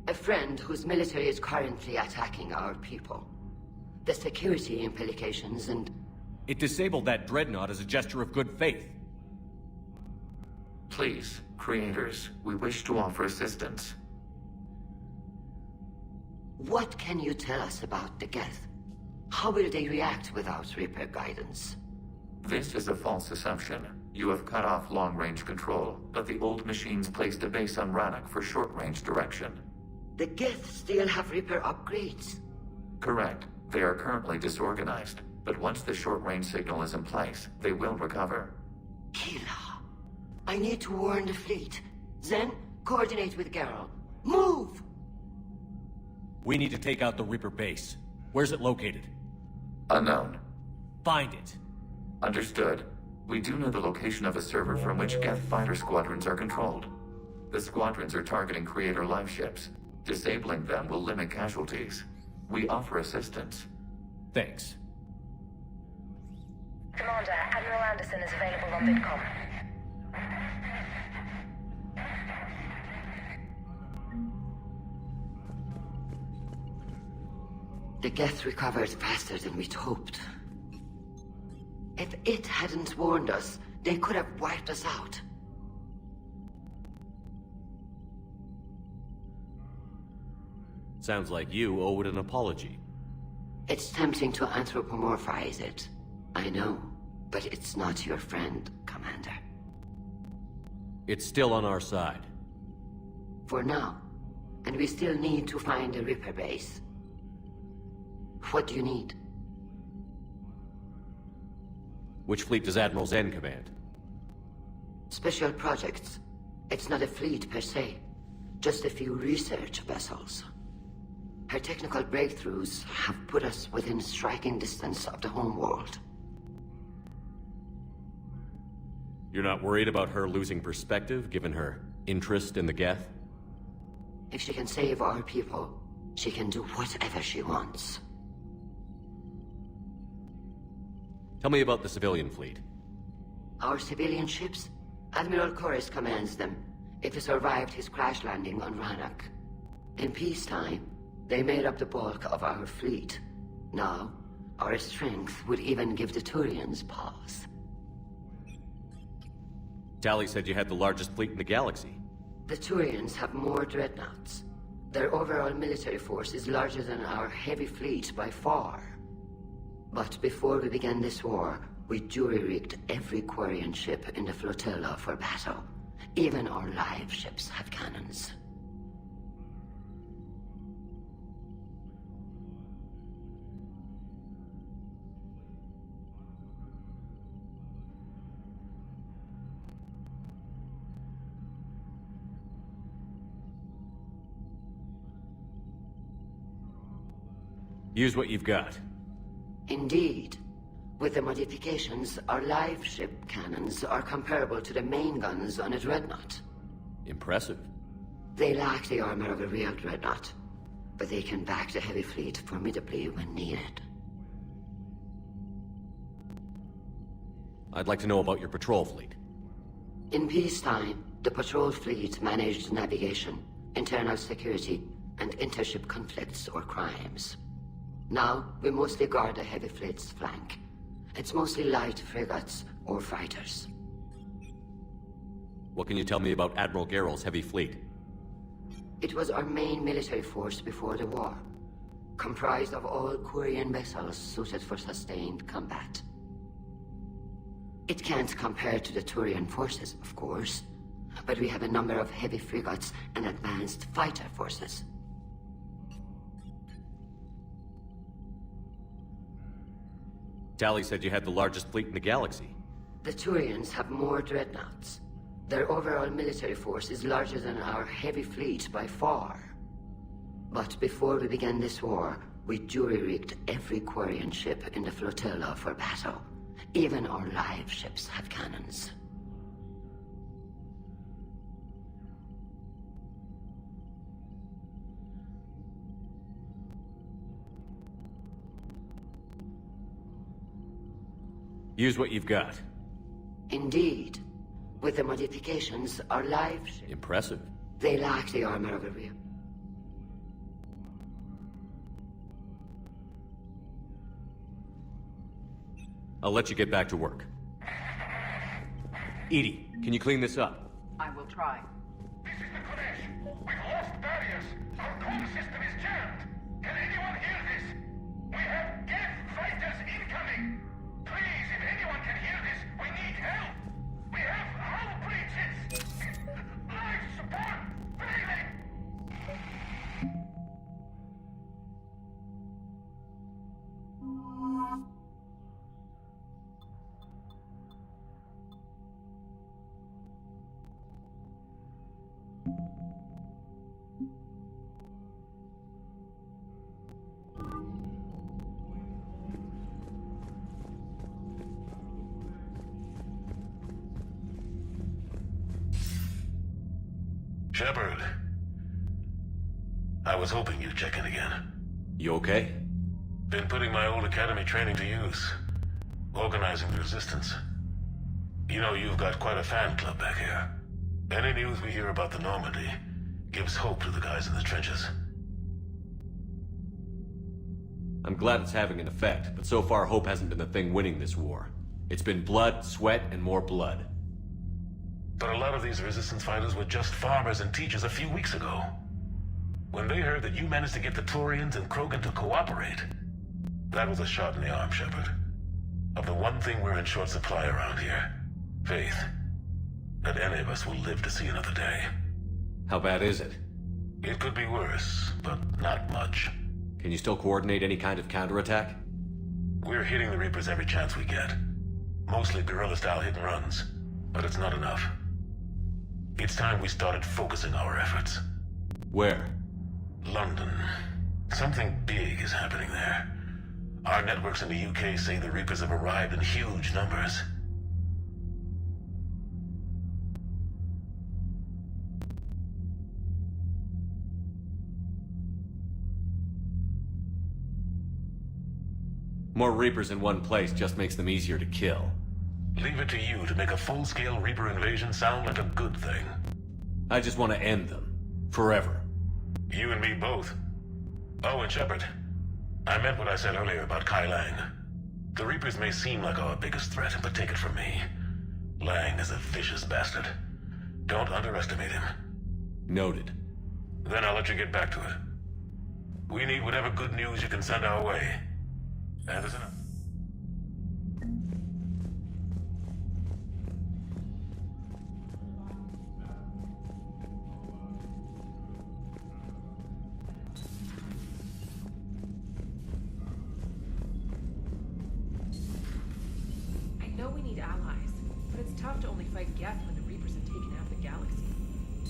Speaker 1: A friend whose military is currently attacking our people. The security implications and...
Speaker 14: It disabled that dreadnought as a gesture of good faith.
Speaker 11: Please, creators, we wish to offer assistance.
Speaker 1: What can you tell us about the Geth? How will they react without Reaper guidance?
Speaker 11: This is a false assumption. You have cut off long-range control, but the old machines placed a base on Rannoch for short-range direction.
Speaker 1: The Geth still have Reaper upgrades?
Speaker 11: Correct. They are currently disorganized, but once the short-range signal is in place, they will recover.
Speaker 1: Kila, I need to warn the fleet. Then, coordinate with Geralt. Move!
Speaker 14: We need to take out the Reaper base. Where's it located?
Speaker 11: Unknown.
Speaker 14: Find it.
Speaker 11: Understood. We do know the location of a server from which Geth fighter squadrons are controlled. The squadrons are targeting creator live ships. Disabling them will limit casualties. We offer assistance.
Speaker 14: Thanks.
Speaker 6: Commander, Admiral Anderson is available on VidCom.
Speaker 1: The Geth recovered faster than we'd hoped. If it hadn't warned us, they could have wiped us out.
Speaker 14: Sounds like you owe it an apology.
Speaker 1: It's tempting to anthropomorphize it. I know, but it's not your friend, Commander.
Speaker 14: It's still on our side.
Speaker 1: For now. And we still need to find the Reaper base. What do you need?
Speaker 14: Which fleet does Admiral Zen command?
Speaker 1: Special projects. It's not a fleet per se. Just a few research vessels. Her technical breakthroughs have put us within striking distance of the homeworld.
Speaker 14: You're not worried about her losing perspective, given her interest in the Geth?
Speaker 1: If she can save our people, she can do whatever she wants.
Speaker 14: Tell me about the civilian fleet.
Speaker 1: Our civilian ships? Admiral Koris commands them. It survived his crash landing on Rannoch. In peacetime, they made up the bulk of our fleet. Now, our strength would even give the Turians pause.
Speaker 14: Tali said you had the largest fleet in the galaxy.
Speaker 1: The Turians have more dreadnoughts. Their overall military force is larger than our heavy fleet by far. But before we began this war, we jury-rigged every Quarian ship in the flotilla for battle. Even our live ships have cannons.
Speaker 14: Use what you've got.
Speaker 1: Indeed. With the modifications, our live ship cannons are comparable to the main guns on a dreadnought.
Speaker 14: Impressive.
Speaker 1: They lack the armor of a real dreadnought, but they can back the heavy fleet formidably when needed.
Speaker 14: I'd like to know about your patrol fleet.
Speaker 1: In peacetime, the patrol fleet managed navigation, internal security, and intership conflicts or crimes. Now, we mostly guard the heavy fleet's flank. It's mostly light frigates or fighters.
Speaker 14: What can you tell me about Admiral Geral's heavy fleet?
Speaker 1: It was our main military force before the war, comprised of all Quarian vessels suited for sustained combat. It can't compare to the Turian forces, of course, but we have a number of heavy frigates and advanced fighter forces.
Speaker 14: Tali said you had the largest fleet in the galaxy.
Speaker 1: The Turians have more dreadnoughts. Their overall military force is larger than our heavy fleet by far. But before we began this war, we jury-rigged every Quarian ship in the flotilla for battle. Even our live ships have cannons.
Speaker 14: Use what you've got.
Speaker 1: Indeed. With the modifications, our live ships...
Speaker 14: Impressive.
Speaker 1: They lack the armor of a real...
Speaker 14: I'll let you get back to work. Edie, can you clean this up?
Speaker 9: I will try.
Speaker 10: This is the Kodesh. We've lost barriers. Our call system is jammed. Can anyone hear this? We have Geth fighters incoming. Please, if anyone can hear this, we need help. We have hull breaches. Life support failing.
Speaker 13: Shepard. I was hoping you'd check in again.
Speaker 14: You okay?
Speaker 13: Been putting my old academy training to use. Organizing the resistance. You know, you've got quite a fan club back here. Any news we hear about the Normandy gives hope to the guys in the trenches.
Speaker 14: I'm glad it's having an effect, but so far hope hasn't been the thing winning this war. It's been blood, sweat, and more blood.
Speaker 13: But a lot of these resistance fighters were just farmers and teachers a few weeks ago. When they heard that you managed to get the Turians and Krogan to cooperate, that was a shot in the arm, Shepard. Of the one thing we're in short supply around here, faith. That any of us will live to see another day.
Speaker 14: How bad is it?
Speaker 13: It could be worse, but not much.
Speaker 14: Can you still coordinate any kind of counterattack?
Speaker 13: We're hitting the Reapers every chance we get. Mostly guerrilla-style hit-and-runs, but it's not enough. It's time we started focusing our efforts.
Speaker 14: Where?
Speaker 13: London. Something big is happening there. Our networks in the UK say the Reapers have arrived in huge numbers.
Speaker 14: More Reapers in one place just makes them easier to kill.
Speaker 13: Leave it to you to make a full-scale Reaper invasion sound like a good thing.
Speaker 14: I just want to end them. Forever.
Speaker 13: You and me both. Oh, and Shepard. I meant what I said earlier about Kai Lang. The Reapers may seem like our biggest threat, but take it from me. Lang is a vicious bastard. Don't underestimate him.
Speaker 14: Noted.
Speaker 13: Then I'll let you get back to it. We need whatever good news you can send our way. That is enough.
Speaker 15: I know we need allies, but it's tough to only fight Geth when the Reapers have taken half the galaxy.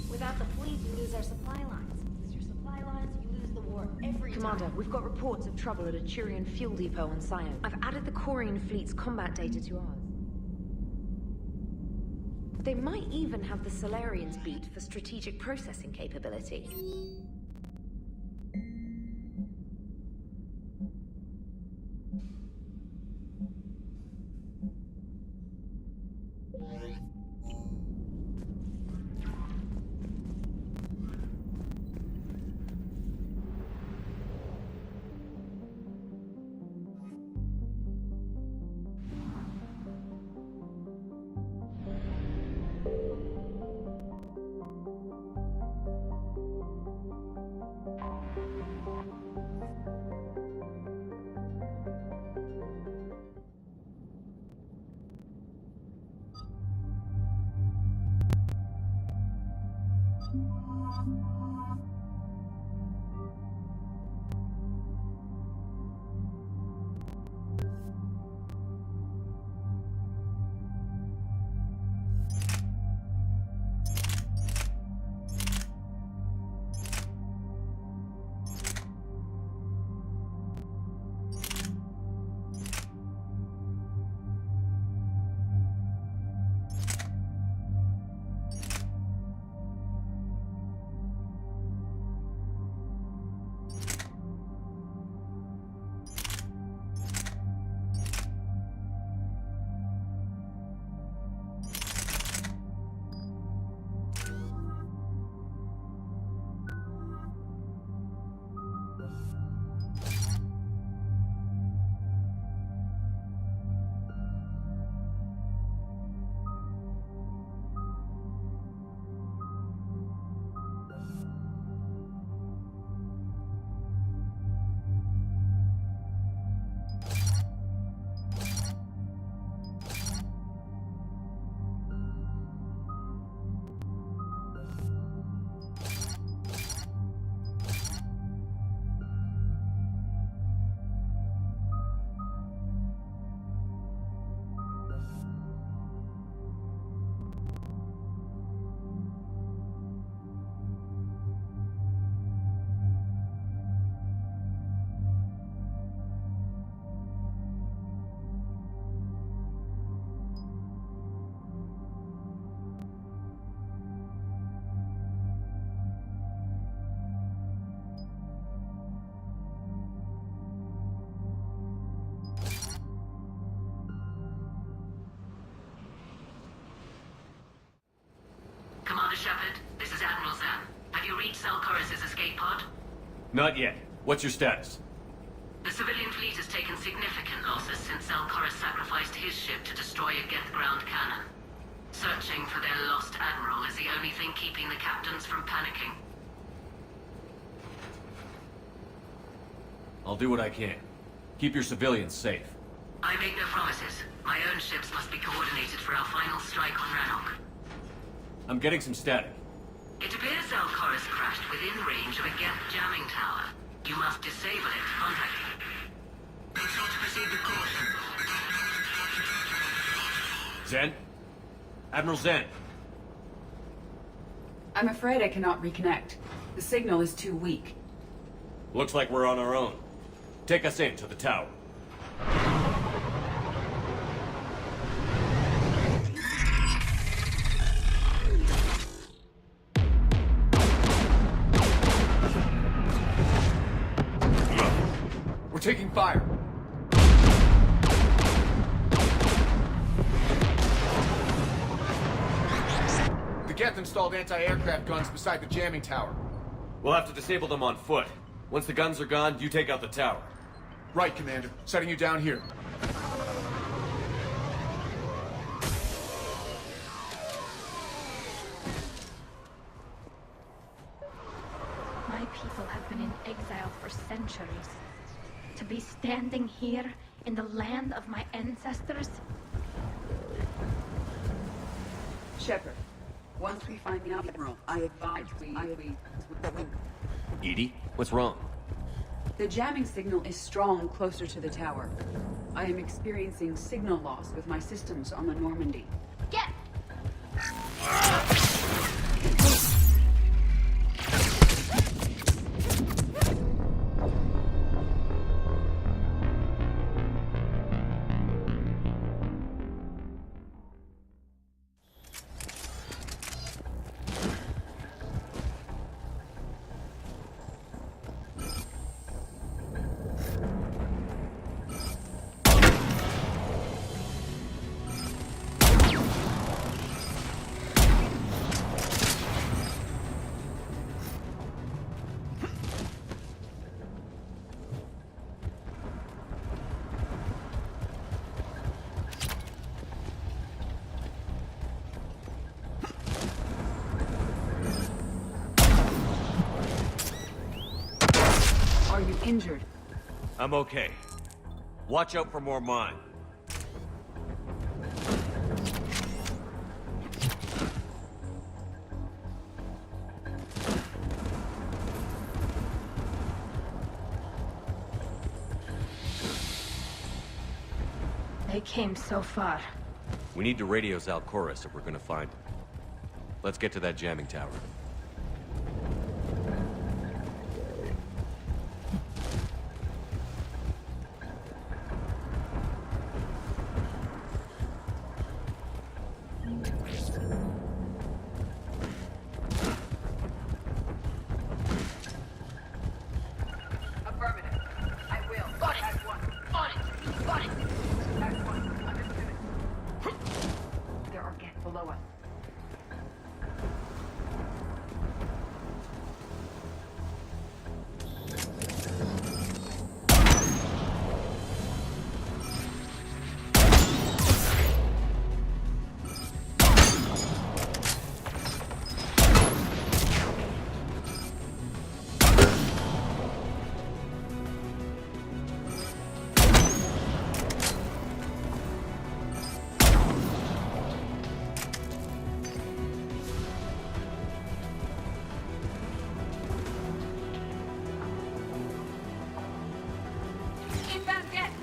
Speaker 16: Without the fleet, we lose our supply lines. Lose your supply lines, you lose the war every
Speaker 17: Commander,
Speaker 16: time.
Speaker 17: we've got reports of trouble at a Turian fuel depot on Scion. I've added the Corian fleet's combat data to ours. They might even have the Solarians beat for strategic processing capability.
Speaker 5: Commander Shepard, this is Admiral Zan. Have you reached Salcoris' escape pod?
Speaker 14: Not yet. What's your status?
Speaker 5: The civilian fleet has taken significant losses since Salcoris sacrificed his ship to destroy a Geth ground cannon. Searching for their lost admiral is the only thing keeping the captains from panicking.
Speaker 14: I'll do what I can. Keep your civilians safe.
Speaker 5: I make no promises. My own ships must be coordinated for our final strike on Rannoch.
Speaker 14: I'm getting some static.
Speaker 5: It appears Salcoris crashed within range of a Geth jamming tower. You must disable it to contact it. Make sure to proceed with caution.
Speaker 14: Zen? Admiral Zen?
Speaker 8: I'm afraid I cannot reconnect. The signal is too weak.
Speaker 14: Looks like we're on our own. Take us in to the tower.
Speaker 7: We're taking fire. The Geth installed anti-aircraft guns beside the jamming tower.
Speaker 14: We'll have to disable them on foot. Once the guns are gone, you take out the tower.
Speaker 7: Right, Commander. Setting you down here.
Speaker 16: myself for centuries. To be standing here in the land of my ancestors?
Speaker 8: Shepard, once we find the Admiral, I advise we...
Speaker 14: Edie, what's wrong?
Speaker 8: The jamming signal is strong closer to the tower. I am experiencing signal loss with my systems on the Normandy.
Speaker 16: Get!
Speaker 8: Are you injured?
Speaker 14: I'm okay. Watch out for more mine.
Speaker 16: They came so far.
Speaker 14: We need to radio Zalcoris if we're gonna find him. Let's get to that jamming tower.
Speaker 12: Affirmative. I will.
Speaker 5: Got it.
Speaker 12: As one.
Speaker 5: On it! Got it!
Speaker 12: As one. Understood. There are Geth below us. Inbound Geth!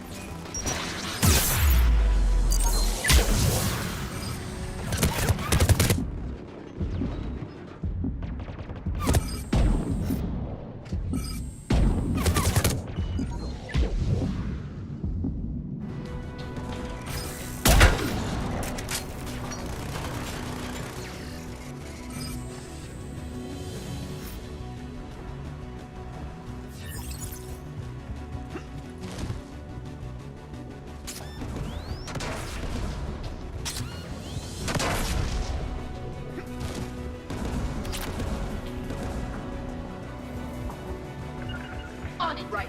Speaker 5: On it!
Speaker 12: Right.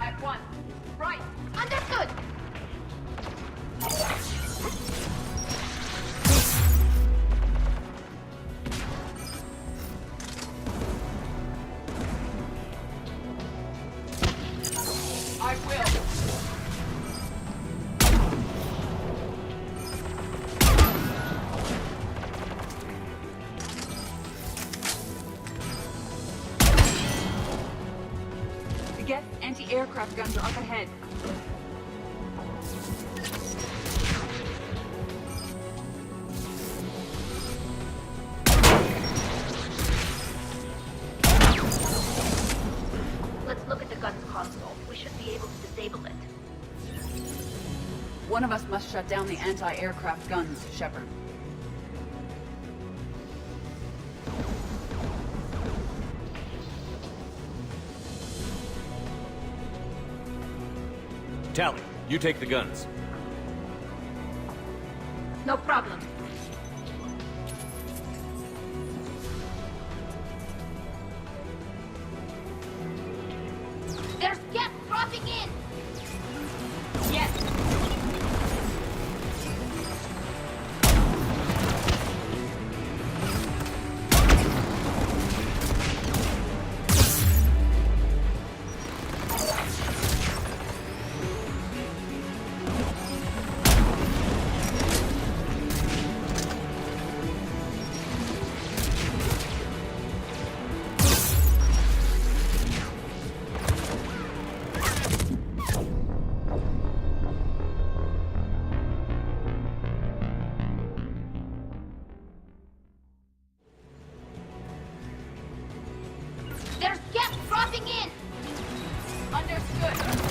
Speaker 12: At one. Right.
Speaker 5: Understood!
Speaker 12: I will.
Speaker 8: The Geth anti-aircraft guns are up ahead.
Speaker 16: Let's look at the gun's console. We should be able to disable it.
Speaker 8: One of us must shut down the anti-aircraft guns, Shepard.
Speaker 14: Tally, you take the guns.
Speaker 12: No problem.
Speaker 16: There's gas dropping in!
Speaker 12: Yes.
Speaker 16: There's gas dropping in!
Speaker 12: Understood.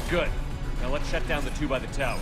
Speaker 14: Good. Now let's shut down the two by the tower.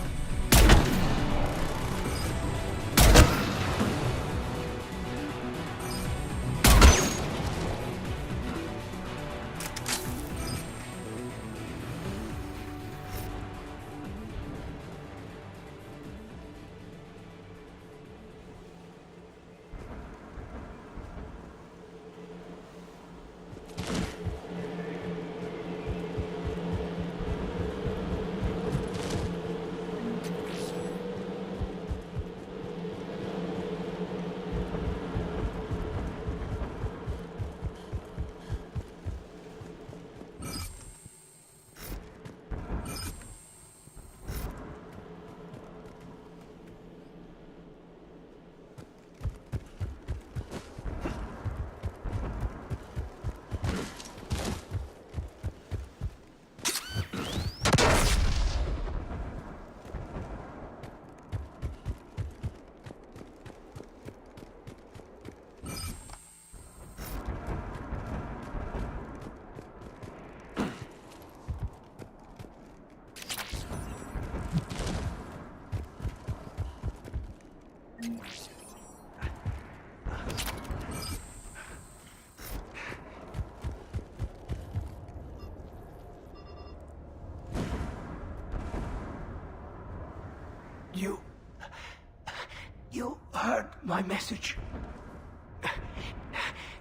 Speaker 3: You heard my message.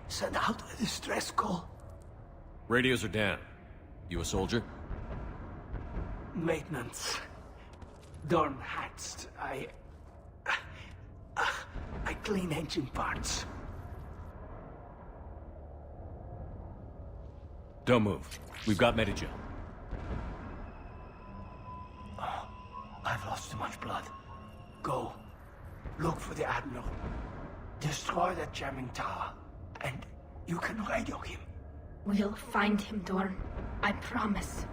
Speaker 3: Send out a distress call.
Speaker 14: Radios are down. You a soldier?
Speaker 3: Maintenance. Dorn hats. I clean engine parts.
Speaker 14: Don't move. We've got Medigen.
Speaker 3: Oh, I've lost too much blood. Go. Look for the Admiral. Destroy that jamming tower. And you can radio him.
Speaker 6: We'll find him, Dorn. I promise.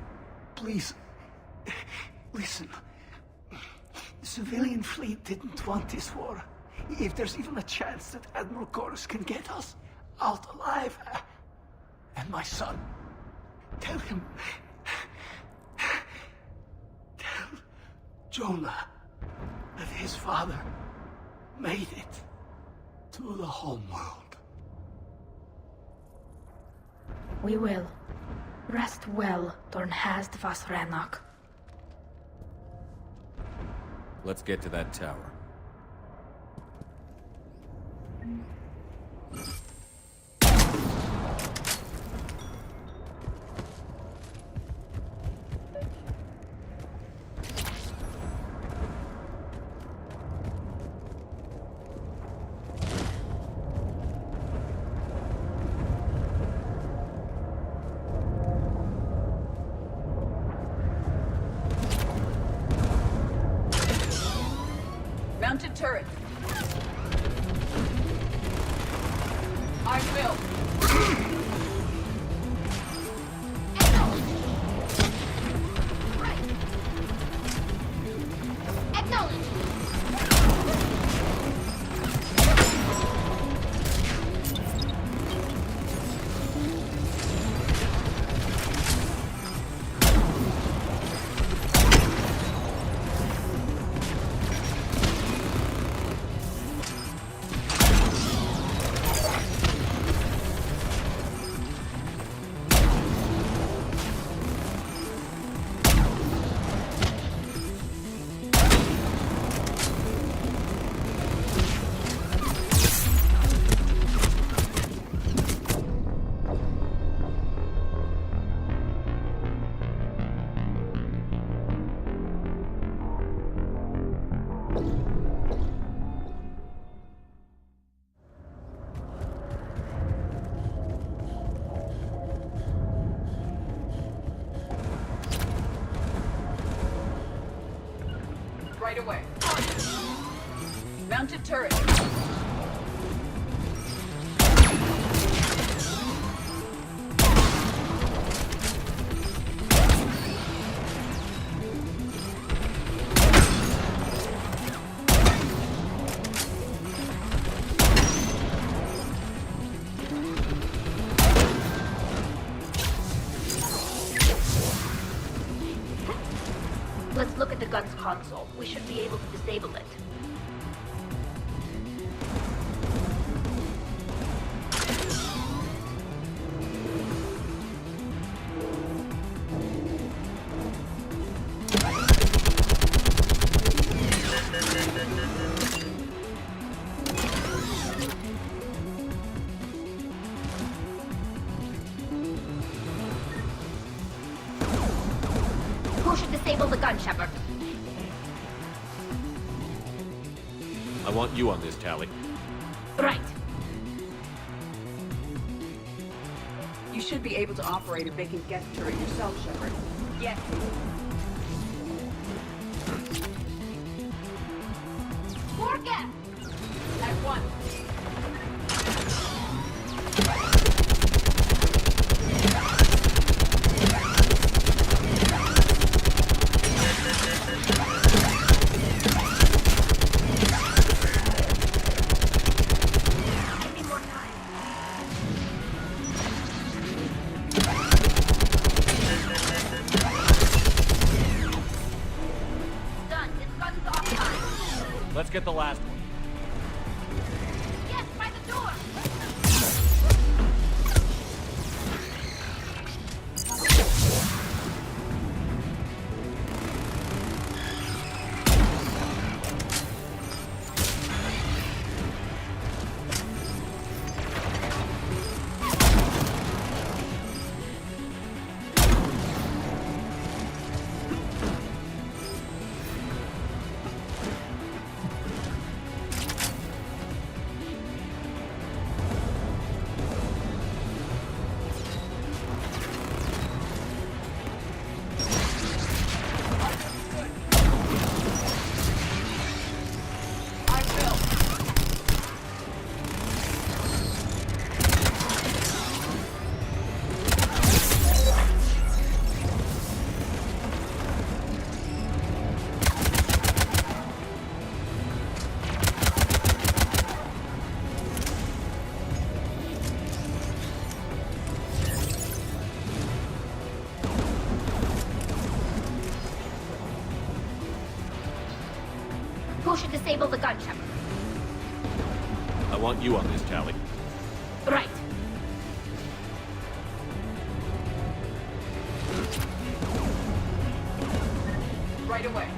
Speaker 3: Please. Listen. The civilian fleet didn't want this war. If there's even a chance that Admiral Chorus can get us out alive. And my son. Tell him. Tell Jonah that his father made it to the homeworld.
Speaker 6: We will. Rest well, Dornhast vas Rannoch.
Speaker 14: Let's get to that tower.
Speaker 8: Mounted turret. I will. Right away. Mounted turret.
Speaker 6: Let's look at the gun's console. We should be able to disable it. Who should disable the gun, Shepard?
Speaker 14: I want you on this, Tally.
Speaker 6: Right.
Speaker 8: You should be able to operate a vacant Geth turret yourself, Shepard. Yes.
Speaker 6: More Geth!
Speaker 8: At one.
Speaker 14: Let's get the last one.
Speaker 6: Yes, by the door!
Speaker 16: Who should disable the gun, Shepard?
Speaker 14: I want you on this, Tally.
Speaker 16: Right.
Speaker 12: Right away.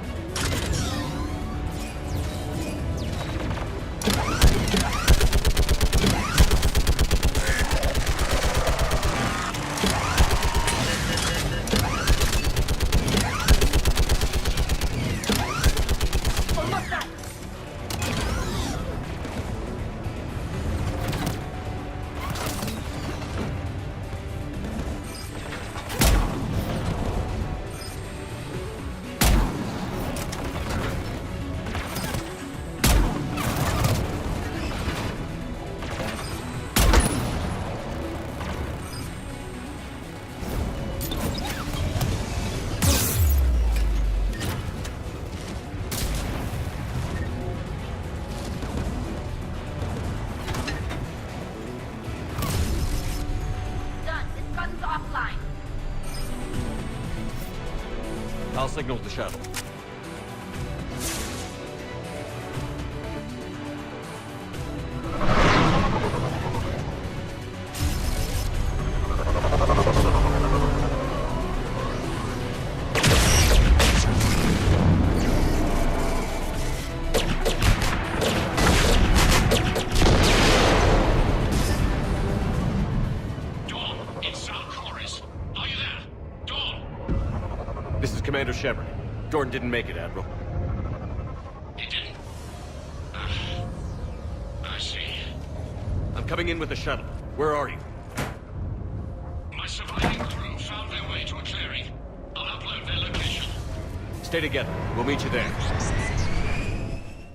Speaker 16: Almost done. Done. This gun's offline.
Speaker 14: I'll signal the shuttle.
Speaker 4: Dawn, it's Sal Chorus. Are you there? Dawn!
Speaker 14: This is Commander Shepard. Jordan didn't make it, Admiral.
Speaker 4: He didn't? I see.
Speaker 14: I'm coming in with the shuttle. Where are you?
Speaker 4: My surviving crew found their way to a clearing. I'll upload their location.
Speaker 14: Stay together. We'll meet you there.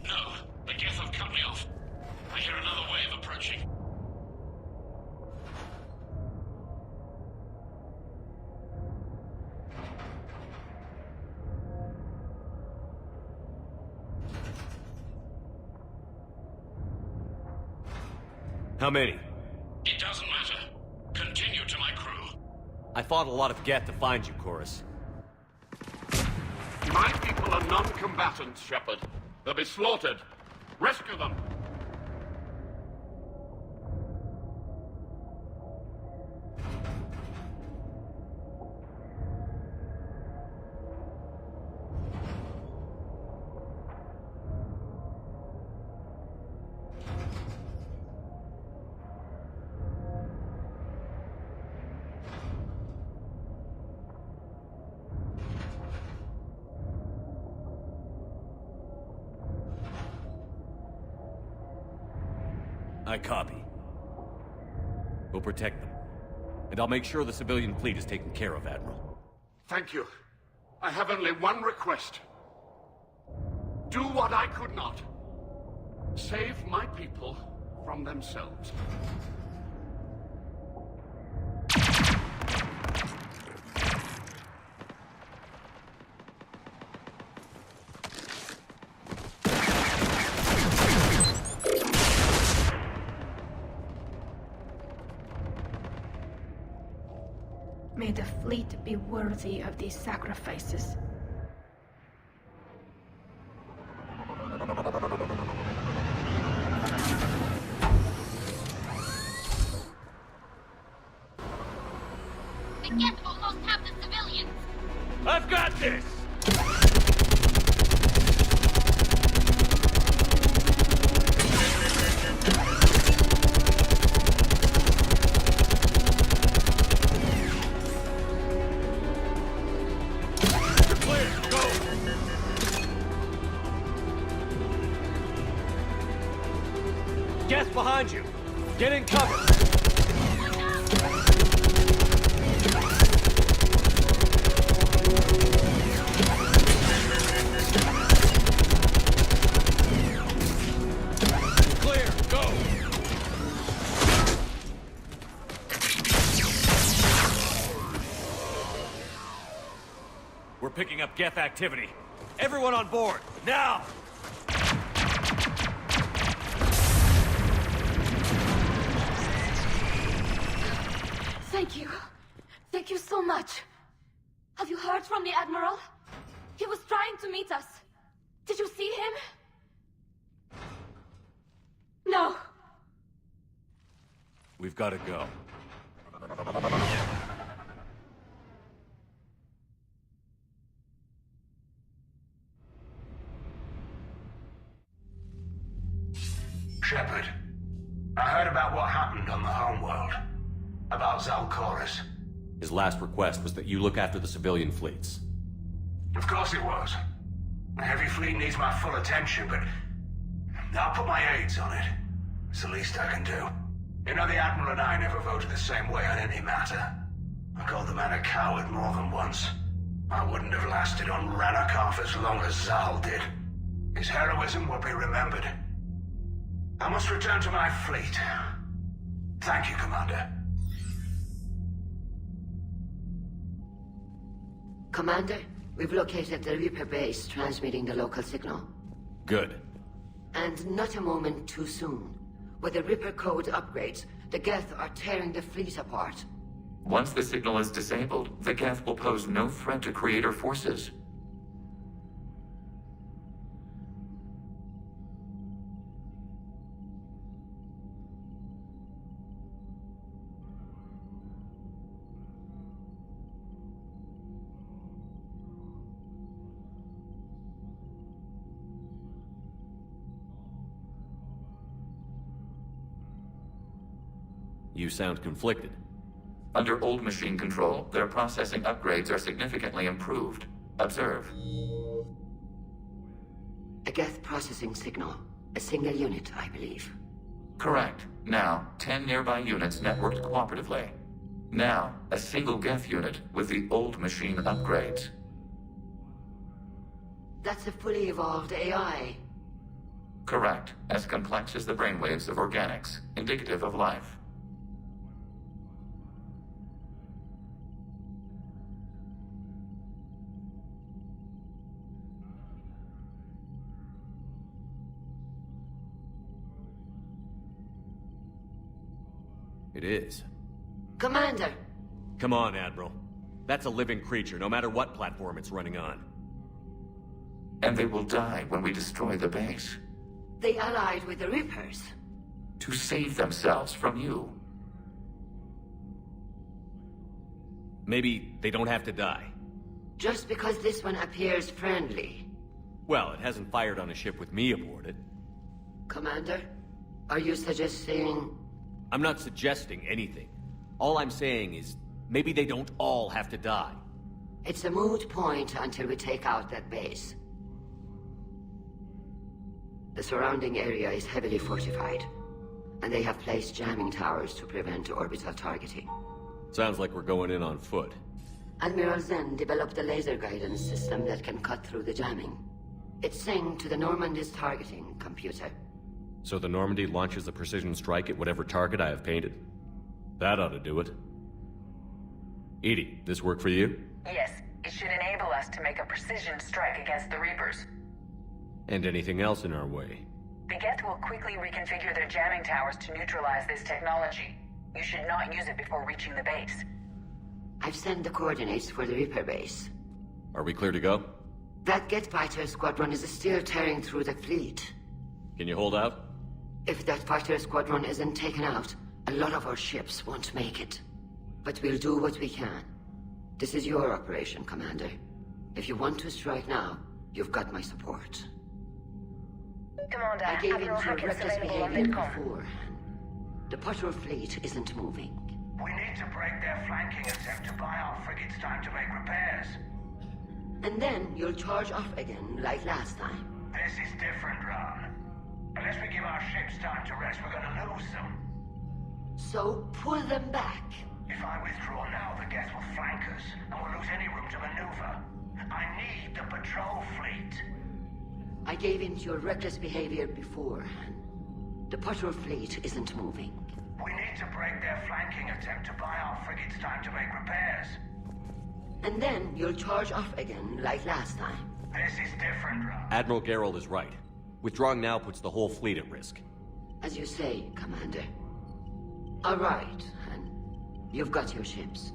Speaker 4: No, the Geth have cut me off. I hear another wave approaching.
Speaker 14: How many?
Speaker 4: It doesn't matter. Continue to my crew.
Speaker 14: I fought a lot of Geth to find you, Chorus.
Speaker 4: My people are non-combatants, Shepard. They'll be slaughtered. Rescue them.
Speaker 14: I copy. We'll protect them. And I'll make sure the civilian fleet is taken care of, Admiral.
Speaker 4: Thank you. I have only one request. Do what I could not. Save my people from themselves.
Speaker 16: May the fleet be worthy of these sacrifices.
Speaker 6: The Geth almost have the civilians.
Speaker 14: I've got this! Geth behind you! Get in cover! Clear! Go! We're picking up Geth activity. Everyone on board, now!
Speaker 16: Thank you. Thank you so much. Have you heard from the Admiral? He was trying to meet us. Did you see him?
Speaker 12: No!
Speaker 14: We've got to go.
Speaker 3: Shepard, I heard about what happened on the homeworld. About Zalcoris.
Speaker 14: His last request was that you look after the civilian fleets.
Speaker 3: Of course it was. The heavy fleet needs my full attention, but I'll put my aids on it. It's the least I can do. You know, the Admiral and I never voted the same way on any matter. I called the man a coward more than once. I wouldn't have lasted on Ranakov as long as Zal did. His heroism will be remembered. I must return to my fleet. Thank you, Commander.
Speaker 1: Commander, we've located the Reaper base transmitting the local signal.
Speaker 14: Good.
Speaker 1: And not a moment too soon. With the Reaper code upgrades, the Geth are tearing the fleet apart.
Speaker 11: Once the signal is disabled, the Geth will pose no threat to Creator forces.
Speaker 14: You sound conflicted.
Speaker 11: Under old machine control, their processing upgrades are significantly improved. Observe.
Speaker 1: A Geth processing signal. A single unit, I believe.
Speaker 11: Correct. Now, 10 nearby units networked cooperatively. Now, a single Geth unit with the old machine upgrades.
Speaker 1: That's a fully evolved AI.
Speaker 11: Correct. As complex as the brainwaves of organics, indicative of life.
Speaker 14: It is.
Speaker 1: Commander!
Speaker 14: Come on, Admiral. That's a living creature, no matter what platform it's running on.
Speaker 11: And they will die when we destroy the base.
Speaker 1: They allied with the Reapers.
Speaker 11: To save themselves from you.
Speaker 14: Maybe they don't have to die.
Speaker 1: Just because this one appears friendly.
Speaker 14: Well, it hasn't fired on a ship with me aboard it.
Speaker 1: Commander, are you suggesting...
Speaker 14: I'm not suggesting anything. All I'm saying is, maybe they don't all have to die.
Speaker 1: It's a moot point until we take out that base. The surrounding area is heavily fortified, and they have placed jamming towers to prevent orbital targeting.
Speaker 14: Sounds like we're going in on foot.
Speaker 1: Admiral Zen developed a laser guidance system that can cut through the jamming. It's synced to the Normandy's targeting computer.
Speaker 14: So the Normandy launches a precision strike at whatever target I have painted? That ought to do it. Edie, this work for you?
Speaker 9: Yes, it should enable us to make a precision strike against the Reapers.
Speaker 14: And anything else in our way?
Speaker 9: The Geth will quickly reconfigure their jamming towers to neutralize this technology. You should not use it before reaching the base.
Speaker 1: I've sent the coordinates for the Reaper base.
Speaker 14: Are we clear to go?
Speaker 1: That Geth fighter squadron is still tearing through the fleet.
Speaker 14: Can you hold out?
Speaker 1: If that fighter squadron isn't taken out, a lot of our ships won't make it. But we'll do what we can. This is your operation, Commander. If you want to strike now, you've got my support.
Speaker 16: Commander,
Speaker 1: I gave in
Speaker 16: Admiral
Speaker 1: to
Speaker 16: Hackett's
Speaker 1: reckless
Speaker 16: available on
Speaker 1: behavior
Speaker 16: Vidcom.
Speaker 1: before. The patrol fleet isn't moving.
Speaker 3: We need to break their flanking attempt to buy our frigates time to make repairs.
Speaker 1: And then you'll charge off again, like last time.
Speaker 3: This is different, Ron. Unless we give our ships time to rest, we're gonna lose them.
Speaker 1: So pull them back.
Speaker 3: If I withdraw now, the Geth will flank us, and we'll lose any room to maneuver. I need the patrol fleet.
Speaker 1: I gave in to your reckless behavior before. The patrol fleet isn't moving.
Speaker 3: We need to break their flanking attempt to buy our frigates time to make repairs.
Speaker 1: And then you'll charge off again, like last time.
Speaker 3: This is different, Ron.
Speaker 14: Admiral Gerald is right. Withdrawing now puts the whole fleet at risk.
Speaker 1: As you say, Commander. All right, and you've got your ships.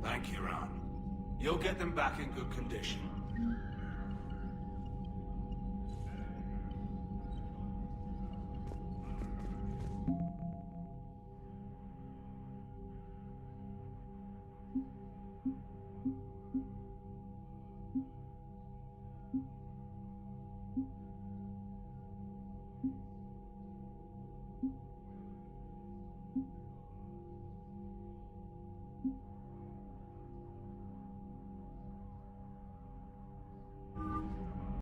Speaker 3: Thank you, Ron. You'll get them back in good condition.